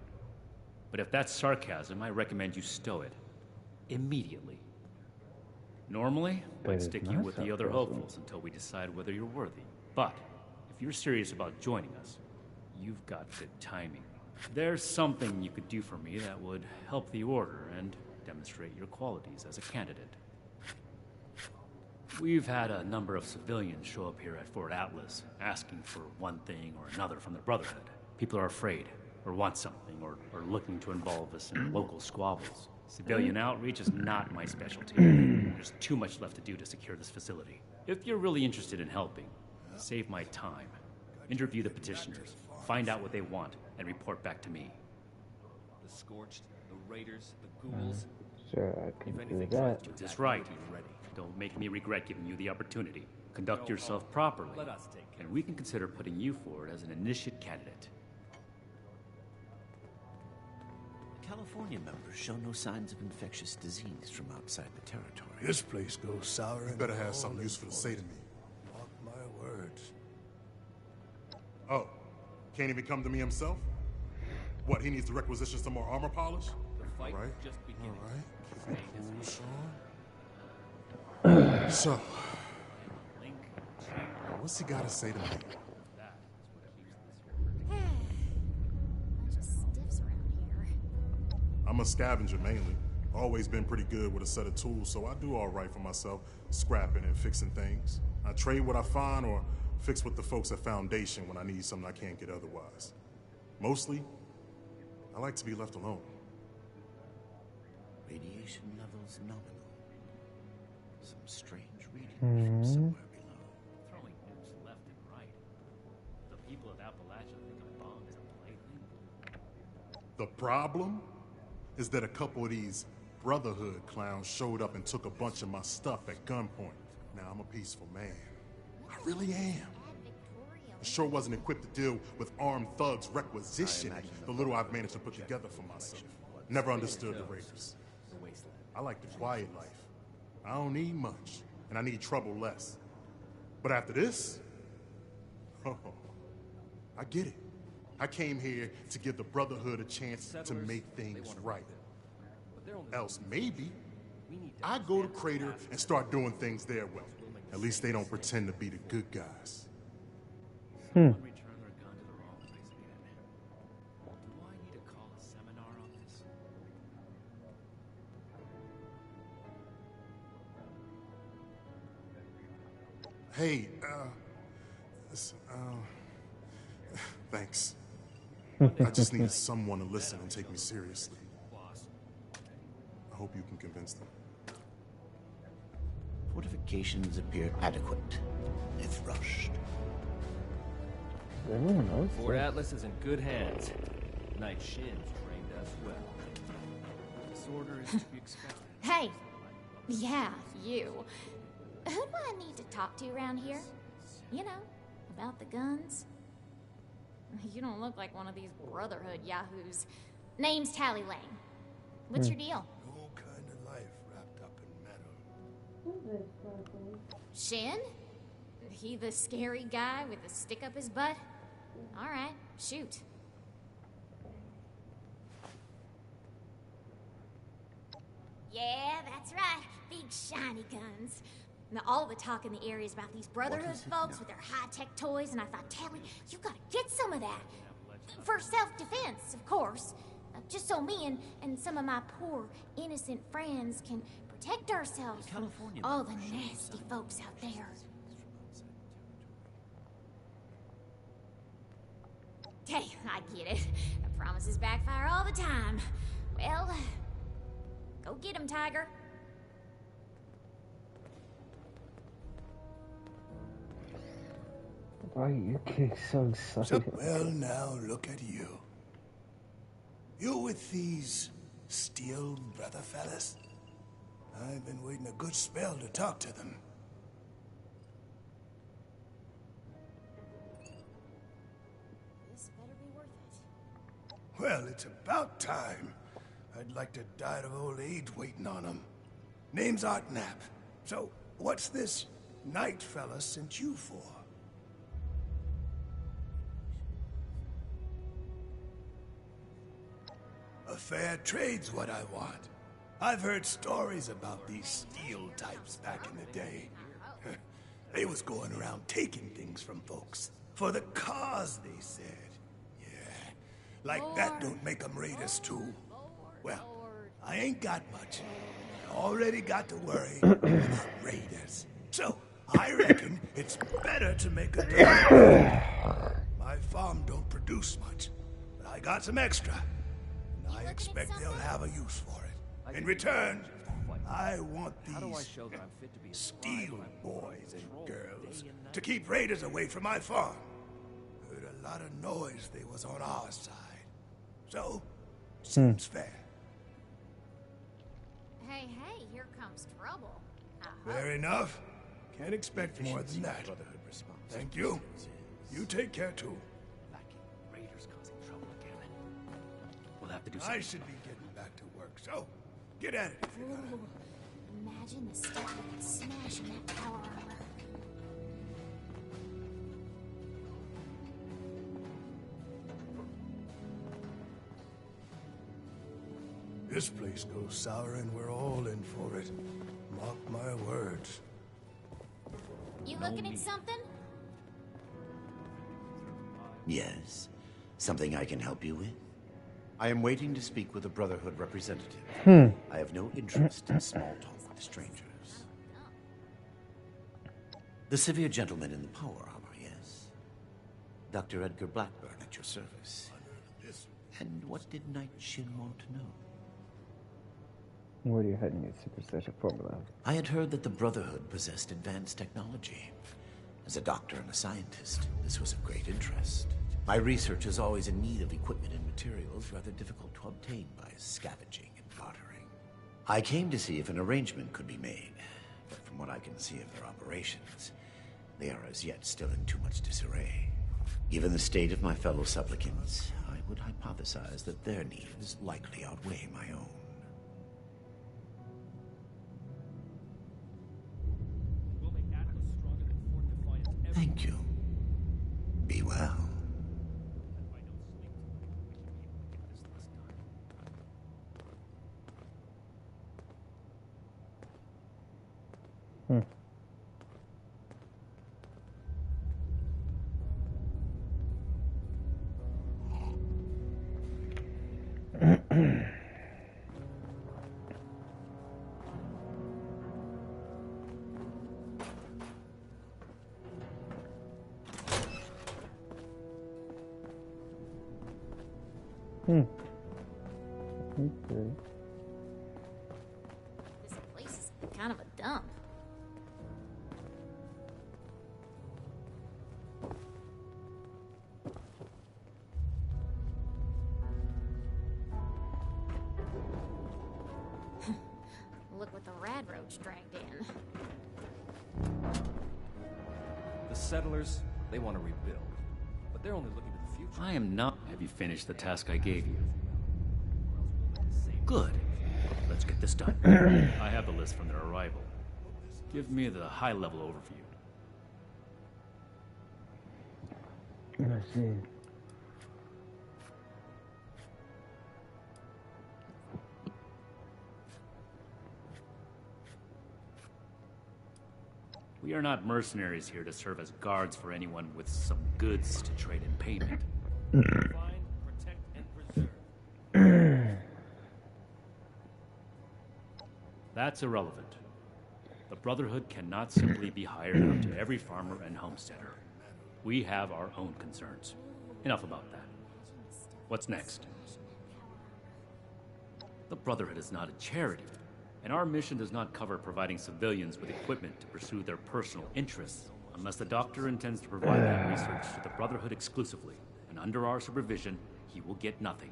But if that's sarcasm, I recommend you stow it. Immediately. Normally, I'd stick you with the other hopefuls until we decide whether you're worthy. But, if you're serious about joining us, you've got good timing. There's something you could do for me that would help the Order and demonstrate your qualities as a candidate. We've had a number of civilians show up here at Fort Atlas, asking for one thing or another from the Brotherhood. People are afraid, or want something, or looking to involve us in local squabbles. Civilian outreach is not my specialty. There's too much left to do to secure this facility. If you're really interested in helping, save my time. Interview the petitioners, find out what they want, and report back to me. The Scorched, the Raiders, the Ghouls. Sure, I can do that. That's right. Don't make me regret giving you the opportunity. Conduct yourself properly, and we can consider putting you forward as an initiate candidate. California members show no signs of infectious disease from outside the territory. This place goes sour. You better have something useful to say to me. Mark my words. Oh, can't even come to me himself? What, he needs to requisition some more armor polish? The fight All right. just beginning. All right. Keep it cool, Sean. So, what's he got to say to me? Bunch of stiffs around here. I'm a scavenger mainly. Always been pretty good with a set of tools, so I do all right for myself, scrapping and fixing things. I trade what I find or fix with the folks at Foundation when I need something I can't get otherwise. Mostly, I like to be left alone. Radiation levels nominal. Some strange reading from somewhere below. Throwing nukes left and right. The people of Appalachia think a bomb is a plaything. The problem is that a couple of these Brotherhood clowns showed up and took a bunch of my stuff at gunpoint. Now I'm a peaceful man. I really am. I sure wasn't equipped to deal with armed thugs requisitioning the little I've managed to put together for myself. Never understood the Raiders. I like the quiet life. I don't need much, and I need trouble less. But after this, oh, I get it. I came here to give the Brotherhood a chance to make things right. Else maybe I go to Crater and start doing things their way. At least they don't pretend to be the good guys. Return their gun to the wrong place again. Do I need to call a seminar on this? Hey, thanks. I just needed someone to listen and take me seriously. I hope you can convince them. Fortifications appear adequate, if rushed. Everyone knows. Fort Atlas is in good hands. Knight Shin's trained us well. This order is to be expected. Hey! Yeah, you. Who do I need to talk to around here? You know, about the guns? You don't look like one of these Brotherhood yahoos. Name's Tally Lane. What's your deal? No kind of life wrapped up in metal. Shin? He the scary guy with the stick up his butt? Alright, shoot. Yeah, that's right. Big shiny guns. Now, all the talk in the area is about these Brotherhood folks with their high-tech toys, and I thought, Tally, you gotta get some of that. For self-defense, of course. Just so me and some of my poor, innocent friends can protect ourselves from all the nasty folks out there. Hey, I get it. Promises backfire all the time. Well, go get him, Tiger. Why are you getting so excited? Well, now look at you. You with these steel brother fellas? I've been waiting a good spell to talk to them. This better be worth it. Well, it's about time. I'd like to die of old age waiting on them. Name's Artnap. So, what's this knight fella sent you for? A fair trade's what I want. I've heard stories about these steel types back in the day. They was going around taking things from folks. For the cause, they said. Yeah, like that don't make them raiders too. Well, I ain't got much. I already got to worry about raiders. So, I reckon it's better to make a deal. My farm don't produce much, but I got some extra. And I expect they'll have a use for it. In return, I want these steel boys and girls to keep raiders away from my farm. Heard a lot of noise they was on our side. So, seems fair. Hey, here comes trouble. Fair enough. Can't expect more than that. Thank you. You take care too. Raiders causing trouble again. We'll have to do something. I should be getting back to work, so get at it if you gotta. Imagine the stuff that could smash in that power armor. This place goes sour and we're all in for it. Mark my words. You looking at something? Yes. Something I can help you with? I am waiting to speak with a Brotherhood representative. I have no interest in small talk with strangers. The severe gentleman in the power armor, yes? Dr. Edgar Blackburn at your service. And what did Knight Shin want to know? Where are you heading, your superstition formula? I had heard that the Brotherhood possessed advanced technology. As a doctor and a scientist, this was of great interest. My research is always in need of equipment and materials rather difficult to obtain by scavenging and bartering. I came to see if an arrangement could be made, but from what I can see of their operations, they are as yet still in too much disarray. Given the state of my fellow supplicants, I would hypothesize that their needs likely outweigh my own. Thank you. Be well. Okay. This place is kind of a dump. Look what the rad roach dragged in. The settlers, they want to rebuild. But they're only looking to the future. I am not. Have you finished the task I gave you? Good. Let's get this done. I have the list from their arrival. Give me the high-level overview. Let's see. We are not mercenaries here to serve as guards for anyone with some goods to trade in payment. Find, protect, and preserve. That's irrelevant. The Brotherhood cannot simply be hired out to every farmer and homesteader. We have our own concerns. Enough about that. What's next? The Brotherhood is not a charity, and our mission does not cover providing civilians with equipment to pursue their personal interests, unless the doctor intends to provide that research to the Brotherhood exclusively, and under our supervision, he will get nothing.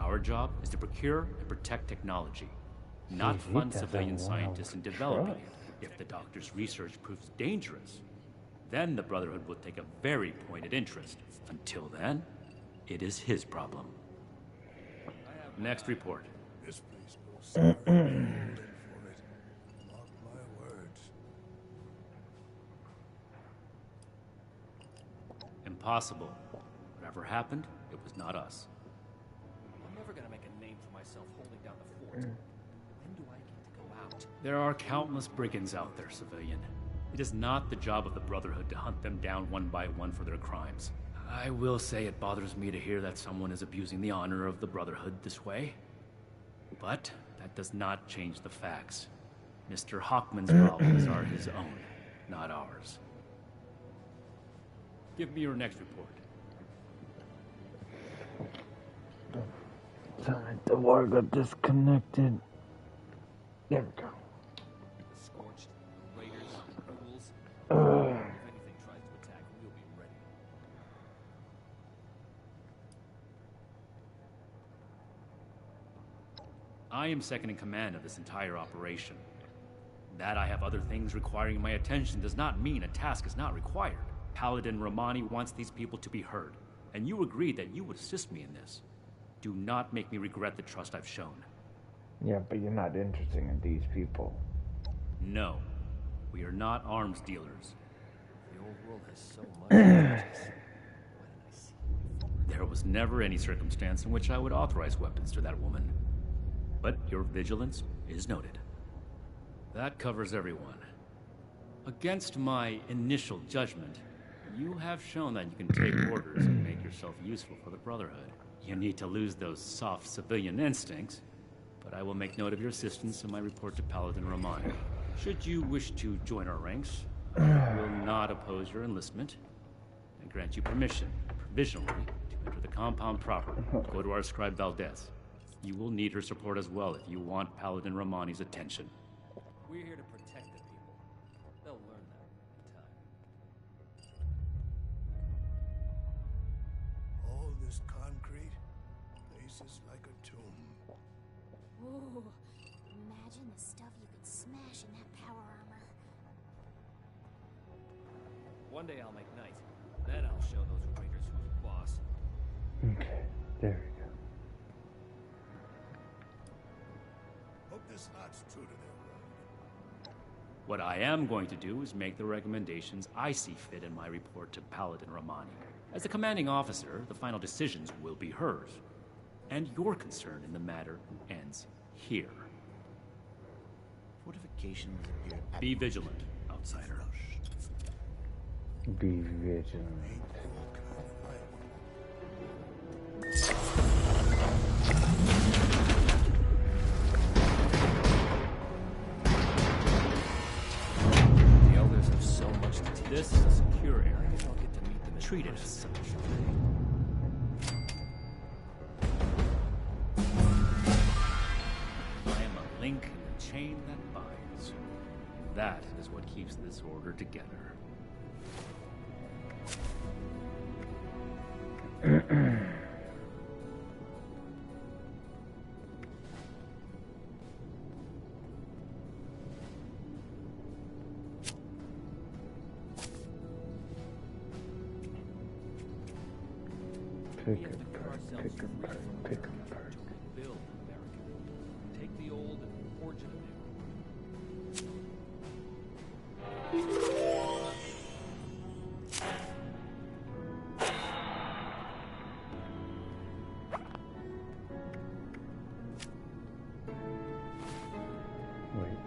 Our job is to procure and protect technology, not he fund doesn't civilian wanna scientists in developing trust. it. If the doctor's research proves dangerous, then the Brotherhood will take a very pointed interest. Until then, it is his problem. Next report. This place goes sour and golden for it. Mark my words. Impossible. Whatever happened, it was not us. I'm never gonna make a name for myself holding down the fort. When do I get to go out? There are countless brigands out there, civilian. It is not the job of the Brotherhood to hunt them down one by one for their crimes. I will say it bothers me to hear that someone is abusing the honor of the Brotherhood this way. But that does not change the facts. Mr. Hockman's problems are his own, not ours. Give me your next report. Sorry, the wire got disconnected. There we go. Scorched, raiders, ghouls. If anything tries to attack, we'll be ready. I am second in command of this entire operation. That I have other things requiring my attention does not mean a task is not required. Paladin Romani wants these people to be heard, and you agreed that you would assist me in this. Do not make me regret the trust I've shown. Yeah, but you're not interested in these people. No, we are not arms dealers. The old world has so much to teach us. There was never any circumstance in which I would authorize weapons to that woman. But your vigilance is noted. That covers everyone. Against my initial judgment, you have shown that you can take orders and make yourself useful for the Brotherhood. You need to lose those soft civilian instincts, but I will make note of your assistance in my report to Paladin Romani. Should you wish to join our ranks, I will not oppose your enlistment and grant you permission, provisionally, to enter the compound proper. Go to our scribe Valdez. You will need her support as well if you want Paladin Romani's attention. We're here to protect the people. They'll learn that in time. All this concrete, place is like a tomb. Ooh, imagine the stuff you could smash in that power armor. One day I'll make night. Then I'll show those raiders who's boss. Okay, there we go. Hope this lot's true to their word. What I am going to do is make the recommendations I see fit in my report to Paladin Romani. As the commanding officer, the final decisions will be hers. And your concern in the matter ends here. Fortifications appear... Be vigilant, outsider. Be vigilant. The elders have so much to teach. This is a secure area. I'll get to meet them in Treat it as person. such. I am a link in the chain that binds. That is what keeps this order together. Pick apart, pick apart, pick apart. Build America. Take the old and forge it anew. Wait.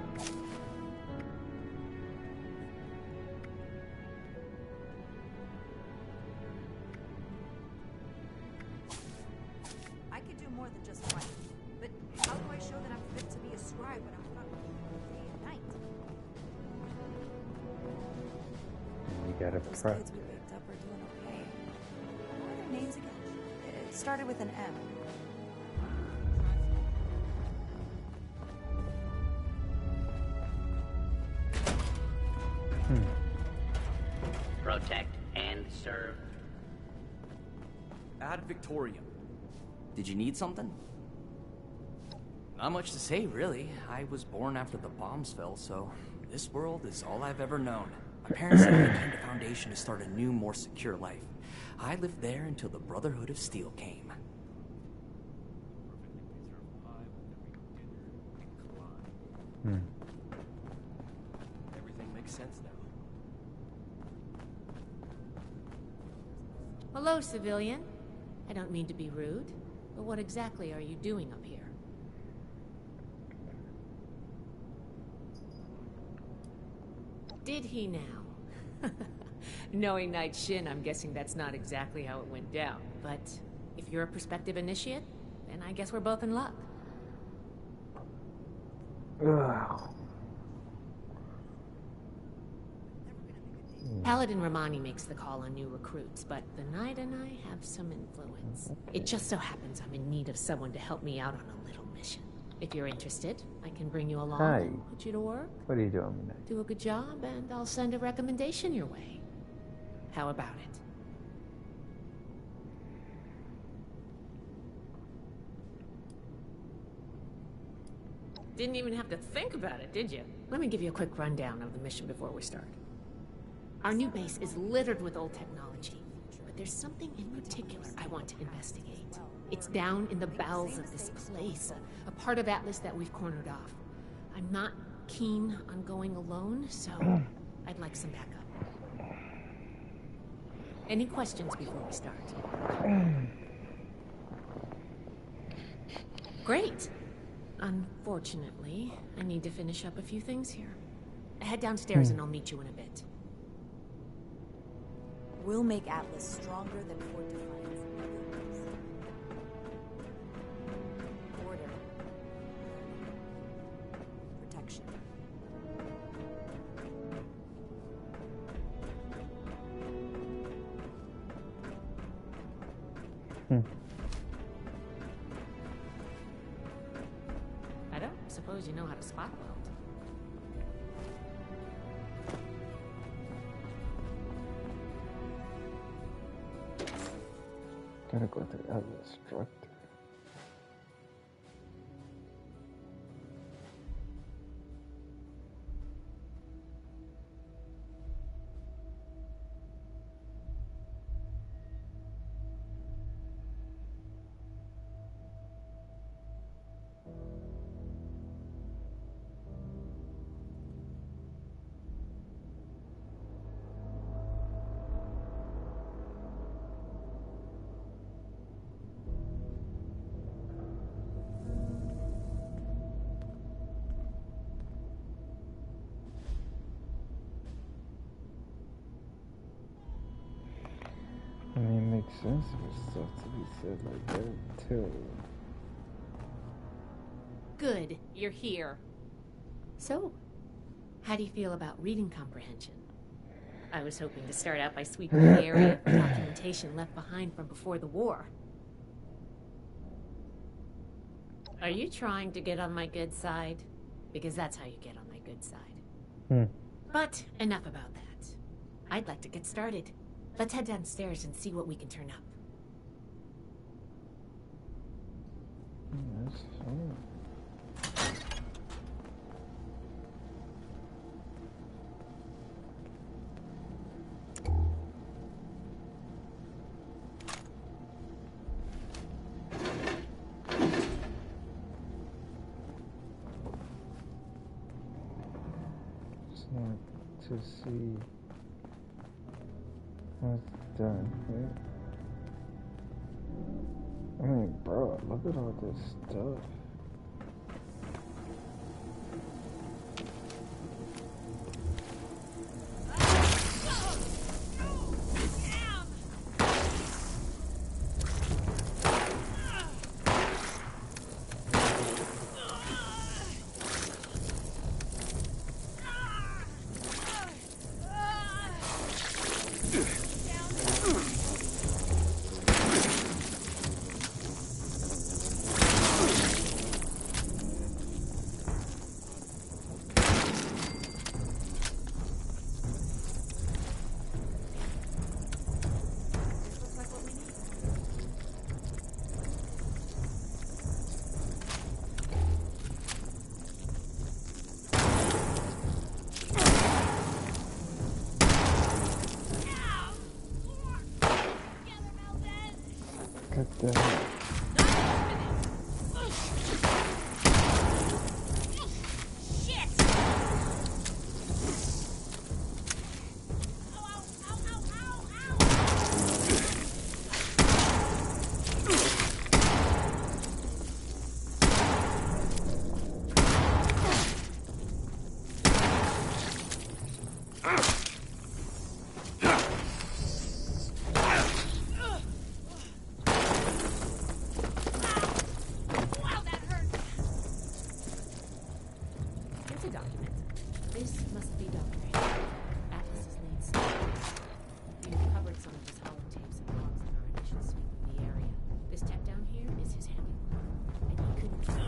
I could do more than just fight, but how do I show that I'm fit to be a scribe when I'm not day and night? You gotta Those prep. kids we picked up are doing okay. What are their names again? It started with an M. Protect and serve. Ad Victoriam. Did you need something? Not much to say, really. I was born after the bombs fell, so this world is all I've ever known. My parents said I came to Foundation to start a new, more secure life. I lived there until the Brotherhood of Steel came. Everything makes sense now. Hello, civilian. I don't mean to be rude, but what exactly are you doing up here? Did he now? Knowing Knight Shin, I'm guessing that's not exactly how it went down. But if you're a prospective initiate, then I guess we're both in luck. Paladin Romani makes the call on new recruits, but the Knight and I have some influence. It just so happens I'm in need of someone to help me out on a little mission. If you're interested, I can bring you along and put you to work. What are you doing tonight? Do a good job, and I'll send a recommendation your way. How about it? Didn't even have to think about it, did you? Let me give you a quick rundown of the mission before we start. Our new base is littered with old technology, but there's something in particular I want to investigate. It's down in the bowels of this place, a part of Atlas that we've cornered off. I'm not keen on going alone, so I'd like some backup. Any questions before we start? Great. Unfortunately, I need to finish up a few things here. Head downstairs and I'll meet you in a bit. We'll make Atlas stronger than Fort Defiance. Order. Protection. I don't suppose you know how to spot weld. Gotta go to the Atlas structure. I mean, it makes sense for stuff to be said like that, too. Good, you're here. So, how do you feel about reading comprehension? I was hoping to start out by sweeping the area of documentation left behind from before the war. Are you trying to get on my good side? Because that's how you get on my good side. But enough about that. I'd like to get started. Let's head downstairs and see what we can turn up. That's fine. Just want to see what's done here. I mean, bro, look at all this stuff. What the hell? Here's a document. This must be Dr. Hayes, Atlas's lead scientist. We recovered some of his holotapes and logs in our initial sweep of the area. This tech down here is his handiwork, and he couldn't keep it.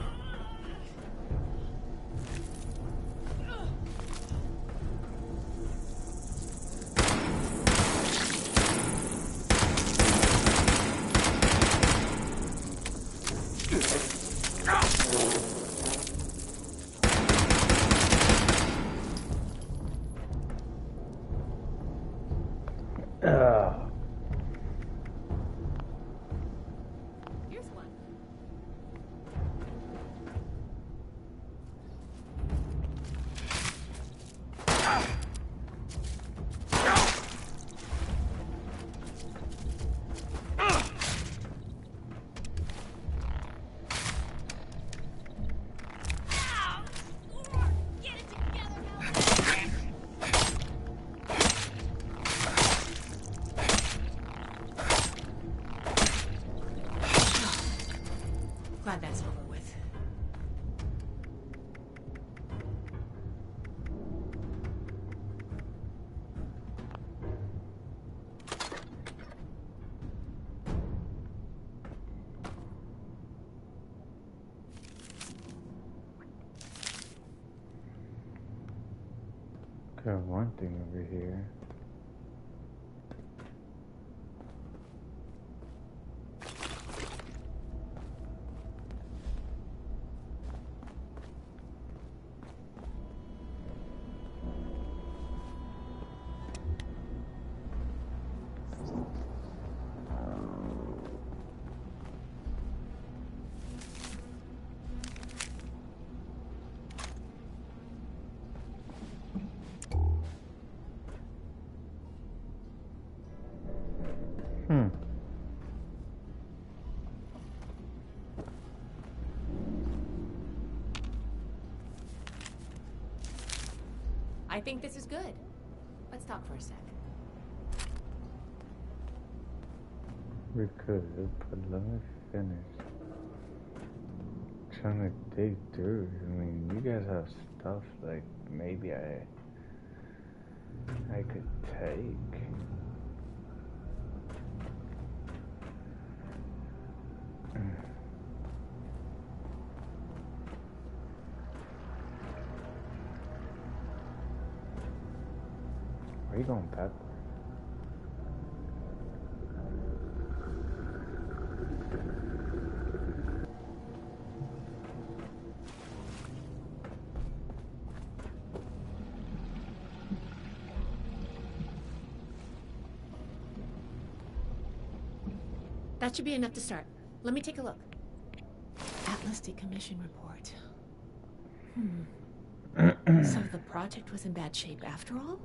Here's one. Glad that's over with. Got one thing over here. I think this is good. Let's talk for a sec. We could, but let me finish. Trying to dig through. I mean, you guys have stuff like maybe I could take. Where are you going, Pep? That should be enough to start. Let me take a look. Atlas decommission report. So the project was in bad shape after all?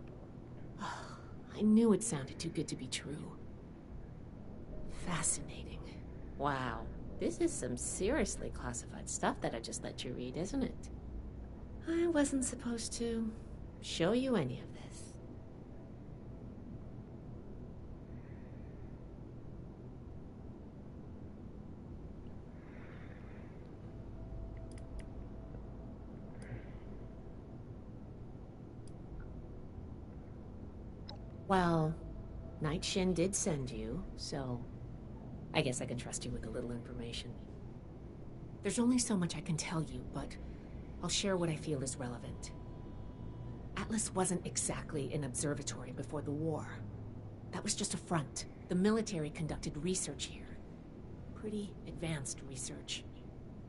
Oh, I knew it sounded too good to be true. Fascinating. Wow. This is some seriously classified stuff that I just let you read, isn't it? I wasn't supposed to show you any of this. Well, Night Shin did send you, so I guess I can trust you with a little information. There's only so much I can tell you, but I'll share what I feel is relevant. Atlas wasn't exactly an observatory before the war. That was just a front. The military conducted research here. Pretty advanced research.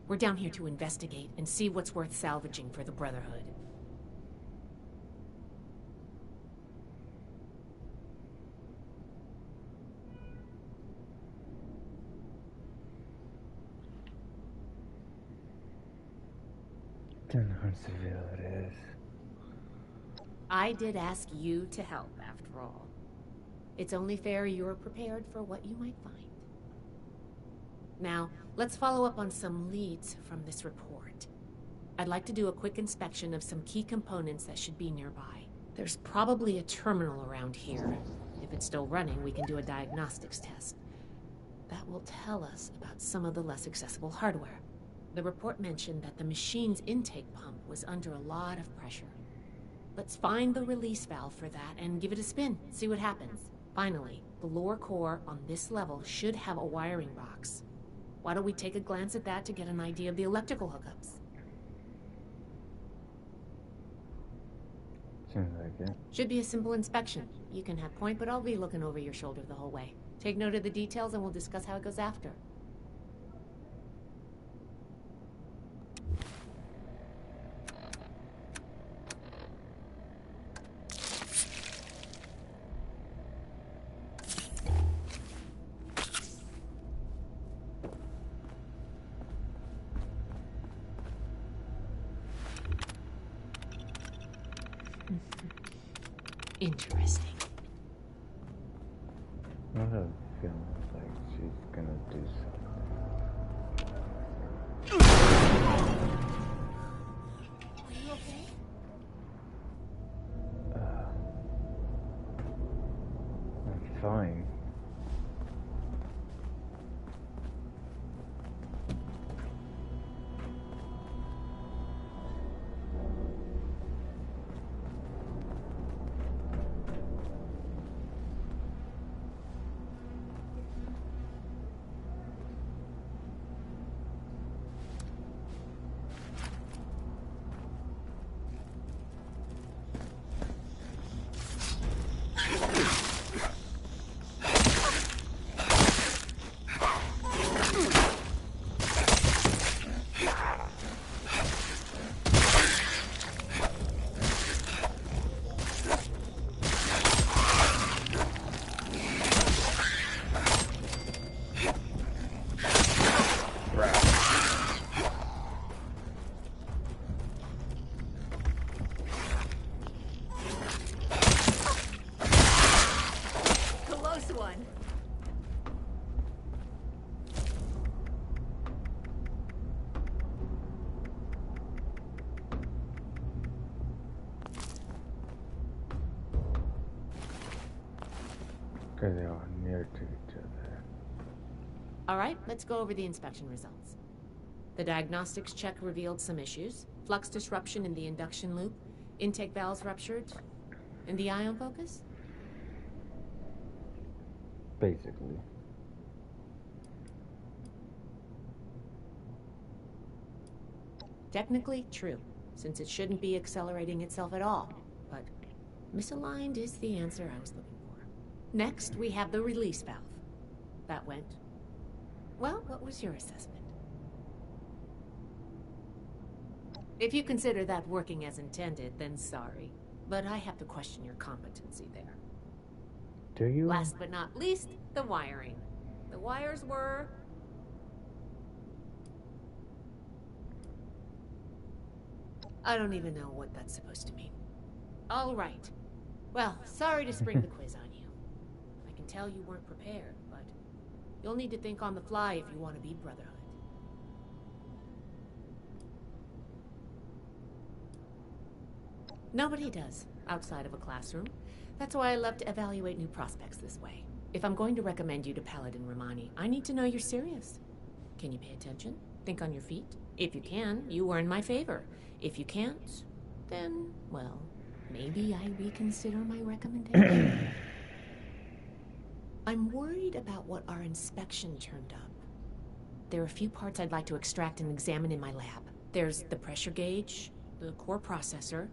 We're down here to investigate and see what's worth salvaging for the Brotherhood. Then Huntsville it is. I did ask you to help, after all. It's only fair you're prepared for what you might find. Now, let's follow up on some leads from this report. I'd like to do a quick inspection of some key components that should be nearby. There's probably a terminal around here. If it's still running, we can do a diagnostics test. That will tell us about some of the less accessible hardware. The report mentioned that the machine's intake pump was under a lot of pressure. Let's find the release valve for that and give it a spin, see what happens. Finally, the lower core on this level should have a wiring box. Why don't we take a glance at that to get an idea of the electrical hookups? Seems like it. Should be a simple inspection. You can have point, but I'll be looking over your shoulder the whole way. Take note of the details and we'll discuss how it goes after. Interesting. I have a feeling like she's gonna do something. Are you okay? I'm fine. Because they are near to each other. All right, let's go over the inspection results. The diagnostics check revealed some issues. Flux disruption in the induction loop, intake valves ruptured, and the ion focus? Basically. Technically true, since it shouldn't be accelerating itself at all. But misaligned is the answer I was looking for. Next, we have the release valve. That went... Well, what was your assessment? If you consider that working as intended, then sorry. But I have to question your competency there. Do you? Last but not least, the wiring. The wires were... I don't even know what that's supposed to mean. All right. Well, sorry to spring the quiz on you. I can tell you weren't prepared, but you'll need to think on the fly if you want to be Brotherhood. Nobody does, outside of a classroom. That's why I love to evaluate new prospects this way. If I'm going to recommend you to Paladin Romani, I need to know you're serious. Can you pay attention? Think on your feet? If you can, you earn my favor. If you can't, then, well, maybe I reconsider my recommendation. I'm worried about what our inspection turned up. There are a few parts I'd like to extract and examine in my lab. There's the pressure gauge, the core processor,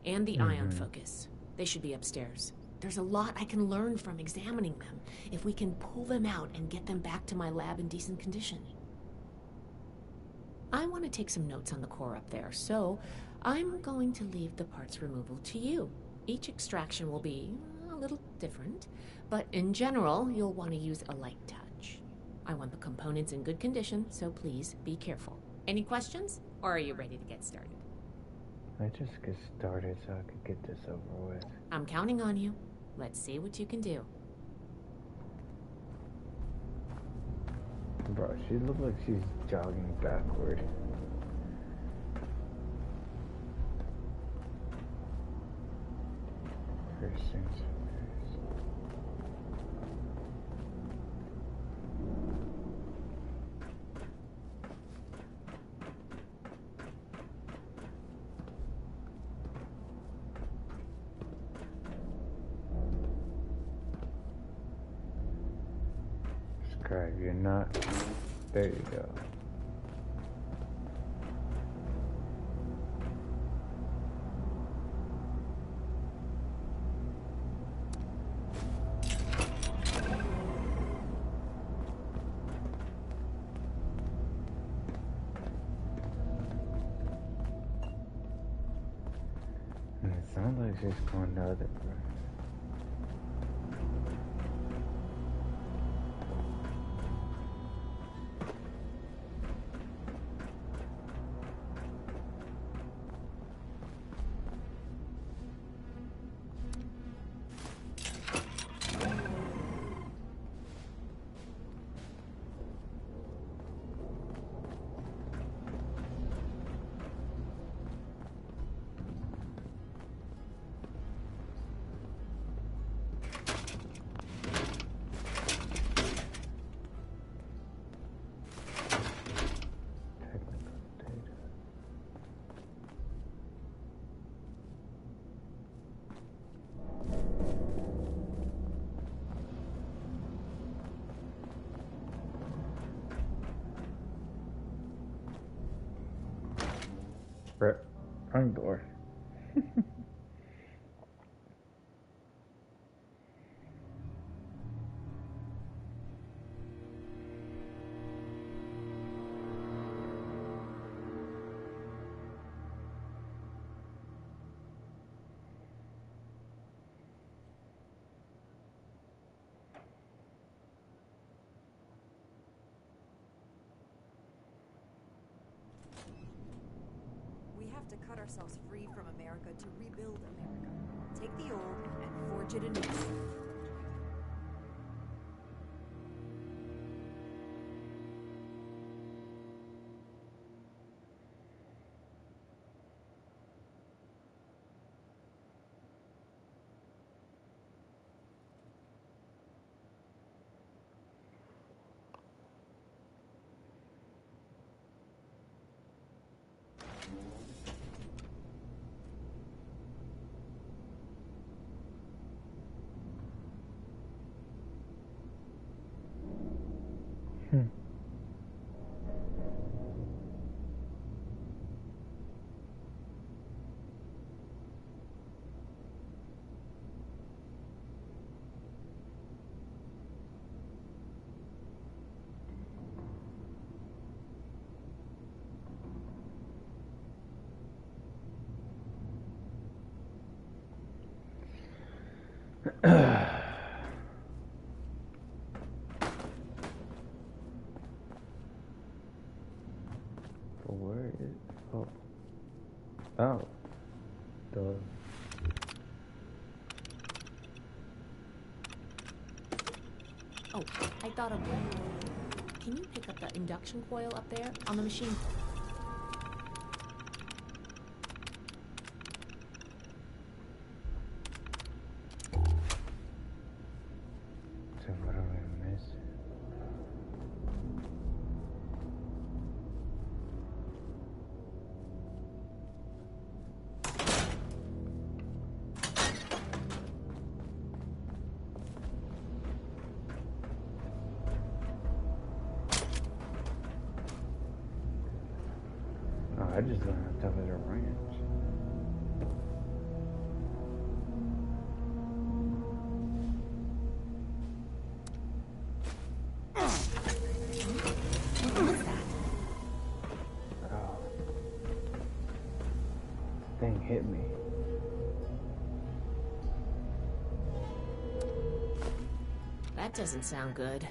and the ion focus. They should be upstairs. There's a lot I can learn from examining them if we can pull them out and get them back to my lab in decent condition. I want to take some notes on the core up there, so I'm going to leave the parts removal to you. Each extraction will be a little different, but in general, you'll want to use a light touch. I want the components in good condition, so please be careful. Any questions, or are you ready to get started? I just get started so I could get this over with. I'm counting on you. Let's see what you can do. Bro, she looks like she's jogging backward. First things first. Scribe, you're not. There you go. And it sounds like she's going the other way. Wrong door. We have to cut ourselves free from America to rebuild America. Take the old and forge it anew. Where is... Oh. Oh. Duh. Oh, I thought of one. Can you pick up the induction coil up there on the machine? So what do we miss? Oh, I just learned how tough is a ranch. Oh. Thing hit me. That doesn't sound good.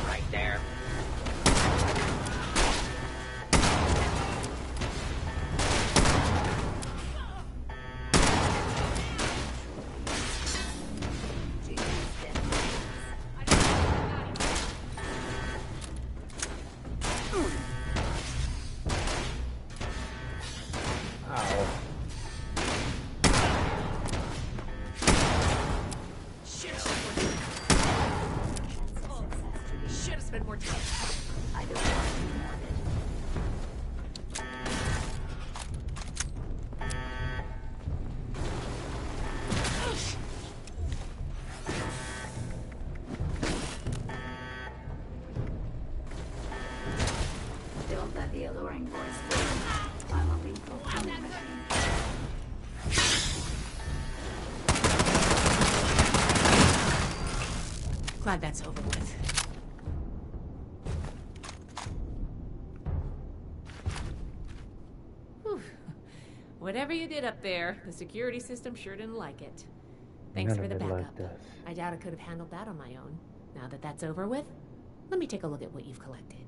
Right there. Should have spent more time. I don't want any more of it. Don't let the alluring voice fool you. I'm a lethal killing machine. Glad that's over with. Whew. Whatever you did up there, the security system sure didn't like it. Thanks for the backup. I doubt I could have handled that on my own. Now that that's over with, let me take a look at what you've collected.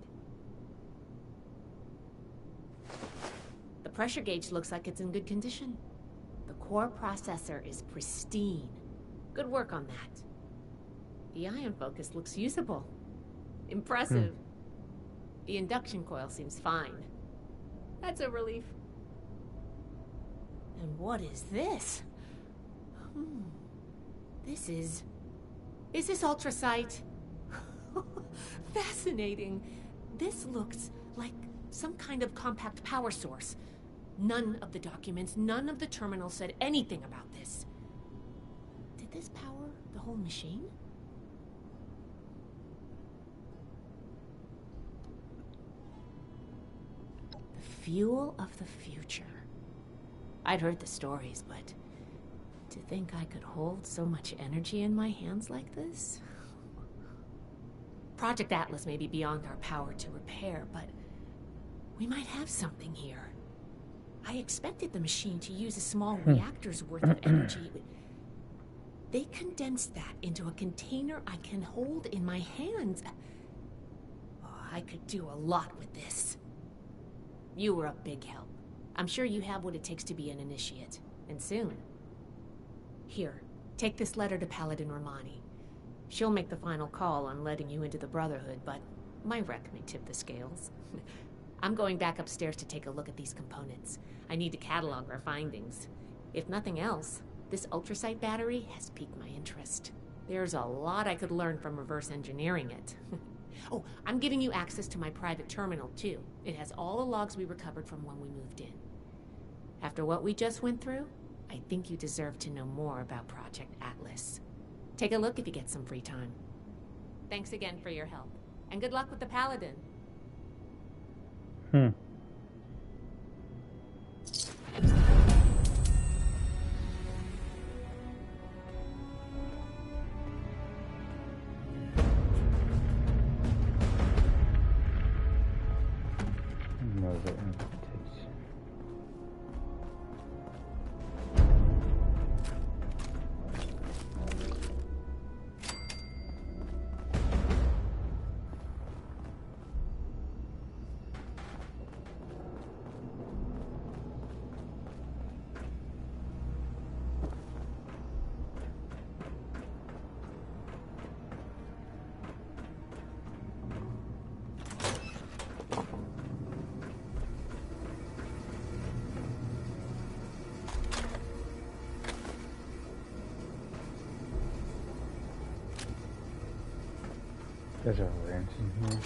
The pressure gauge looks like it's in good condition. The core processor is pristine. Good work on that. The ion focus looks usable. Impressive. The induction coil seems fine. That's a relief. And what is this? This is... Is this ultrasight? Fascinating. This looks like some kind of compact power source. None of the documents, none of the terminals said anything about this. Did this power the whole machine? The fuel of the future. I'd heard the stories, but to think I could hold so much energy in my hands like this? Project Atlas may be beyond our power to repair, but we might have something here. I expected the machine to use a small reactor's worth of energy. They condensed that into a container I can hold in my hands. Oh, I could do a lot with this. You were a big help. I'm sure you have what it takes to be an initiate, and soon. Here, take this letter to Paladin Romani. She'll make the final call on letting you into the Brotherhood, but my wreck may tip the scales. I'm going back upstairs to take a look at these components. I need to catalog our findings. If nothing else, this ultrasight battery has piqued my interest. There's a lot I could learn from reverse engineering it. Oh, I'm giving you access to my private terminal, too. It has all the logs we recovered from when we moved in. After what we just went through, I think you deserve to know more about Project Atlas. Take a look if you get some free time. Thanks again for your help. And good luck with the Paladin. Another invitation. There's a wrench in here.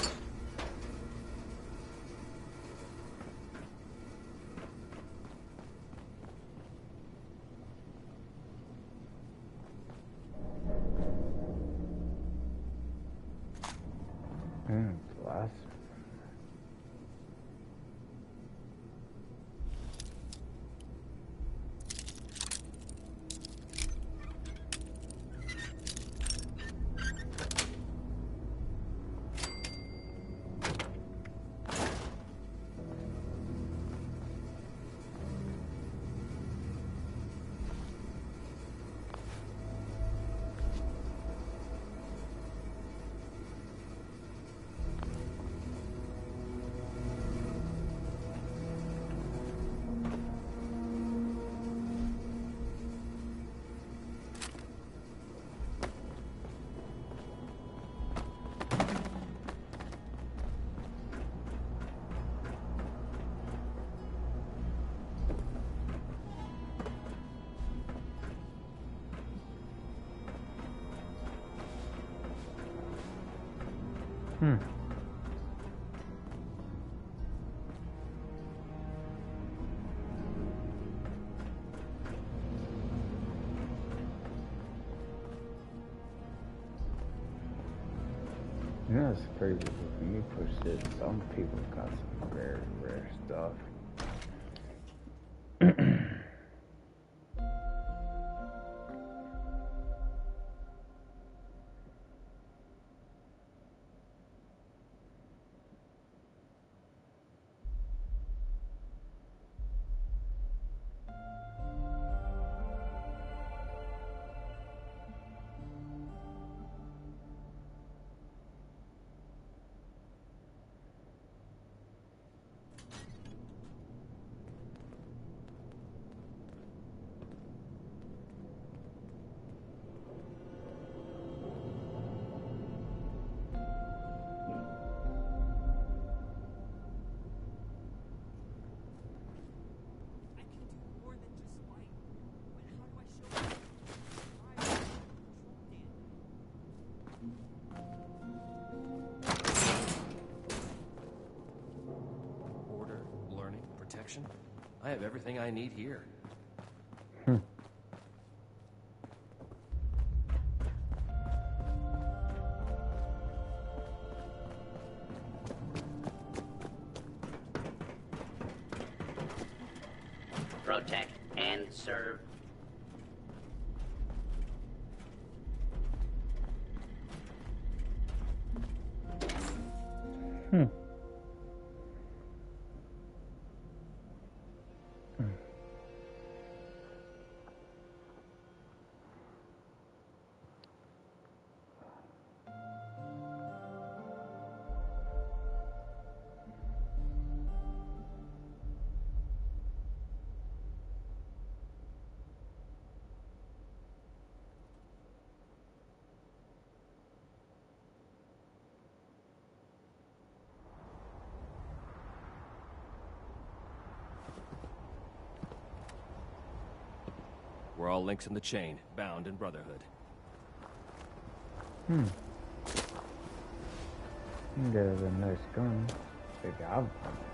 Glass. Hmm. You know, it's crazy. When you push this, some people got some very rare stuff. I have everything I need here. Protect and serve. We're all links in the chain, bound in brotherhood. You get a nice gun. Maybe I'll want it.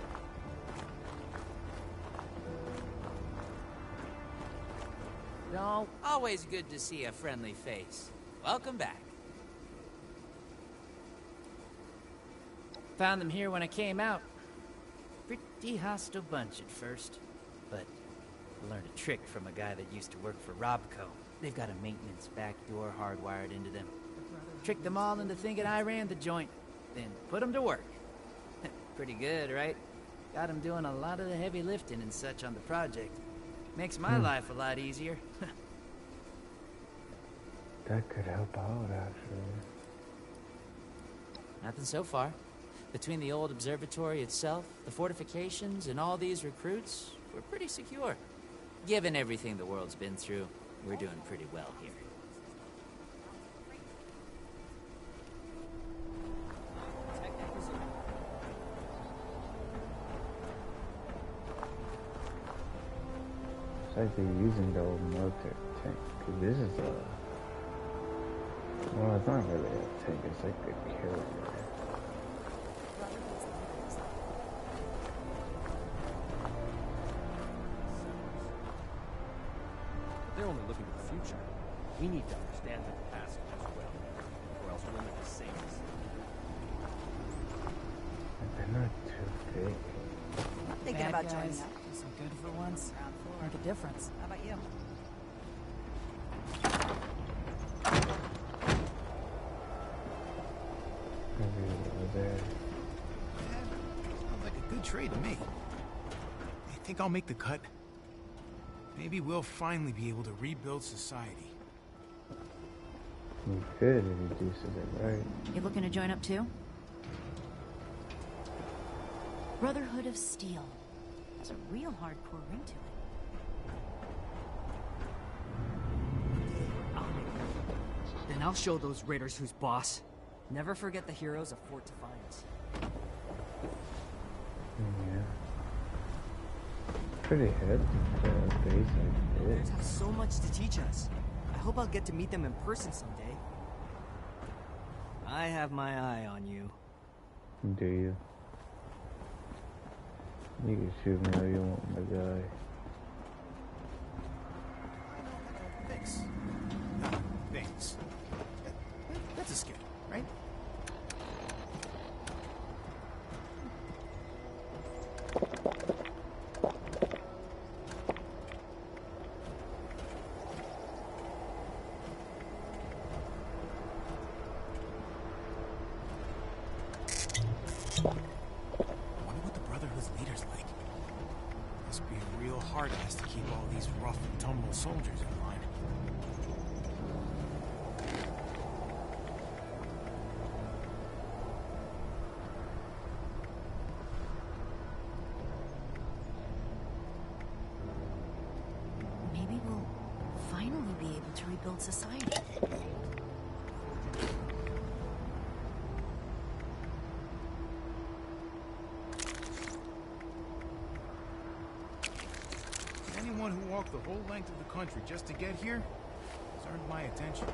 No, always good to see a friendly face. Welcome back. Found them here when I came out. Pretty hostile bunch at first, but I learned a trick from a guy that used to work for Robco. They've got a maintenance back door hardwired into them. Tricked them all into thinking I ran the joint, then put them to work. Pretty good, right? Got them doing a lot of the heavy lifting and such on the project. Makes my life a lot easier. That could help out, actually. Nothing so far. Between the old observatory itself, the fortifications, and all these recruits, we're pretty secure. Given everything the world's been through, we're doing pretty well here. It's like they're using the old military tank. Cause this is a... Well, it's not really a tank, it's like a carrier. They're only looking to the future. We need to understand the past as well, or else we'll make the same mistake. They're not too big. I'm thinking Bad about guys, joining up. do some good for once. Make a difference. How about you? Maybe over there. Sounds like a good trade to me. I think I'll make the cut. Maybe we'll finally be able to rebuild society. You could if you do something right. You looking to join up too? Brotherhood of Steel has a real hardcore ring to it. Then I'll show those raiders who's boss. Never forget the heroes of Fort Defiance. Yeah. Pretty hip, basic. Raiders have so much to teach us. I hope I'll get to meet them in person someday. I have my eye on you. Do you? You can shoot me all you want, my guy. Thanks. Thanks. That's a skip, right? I wonder what the Brotherhood's leader's like. Must be a real hard ass to keep all these rough and tumble soldiers in line. Maybe we'll finally be able to rebuild society. Anyone who walked the whole length of the country just to get here has earned my attention.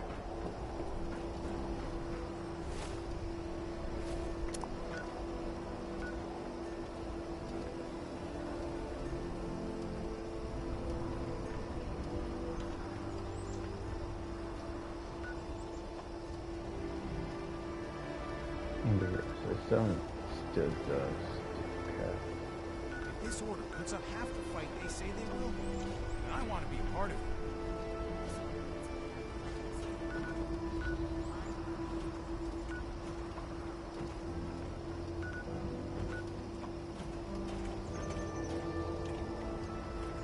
The sun still does. If this order puts up half the fight they say they will, then I want to be a part of it.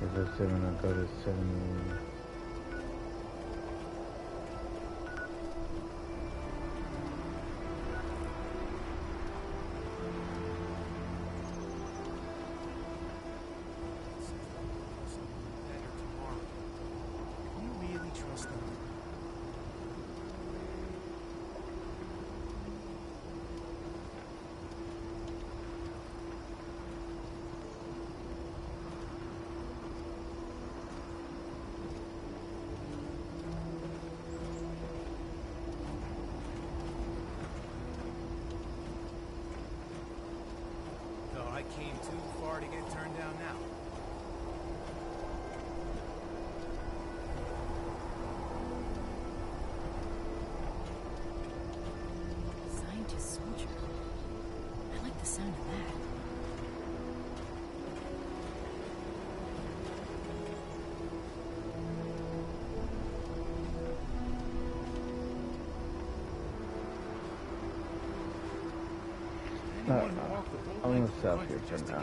If I 7, I go to 7. I came too far to get turned down now. Scientist soldier. I like the sound of that. I'm gonna stop here for now.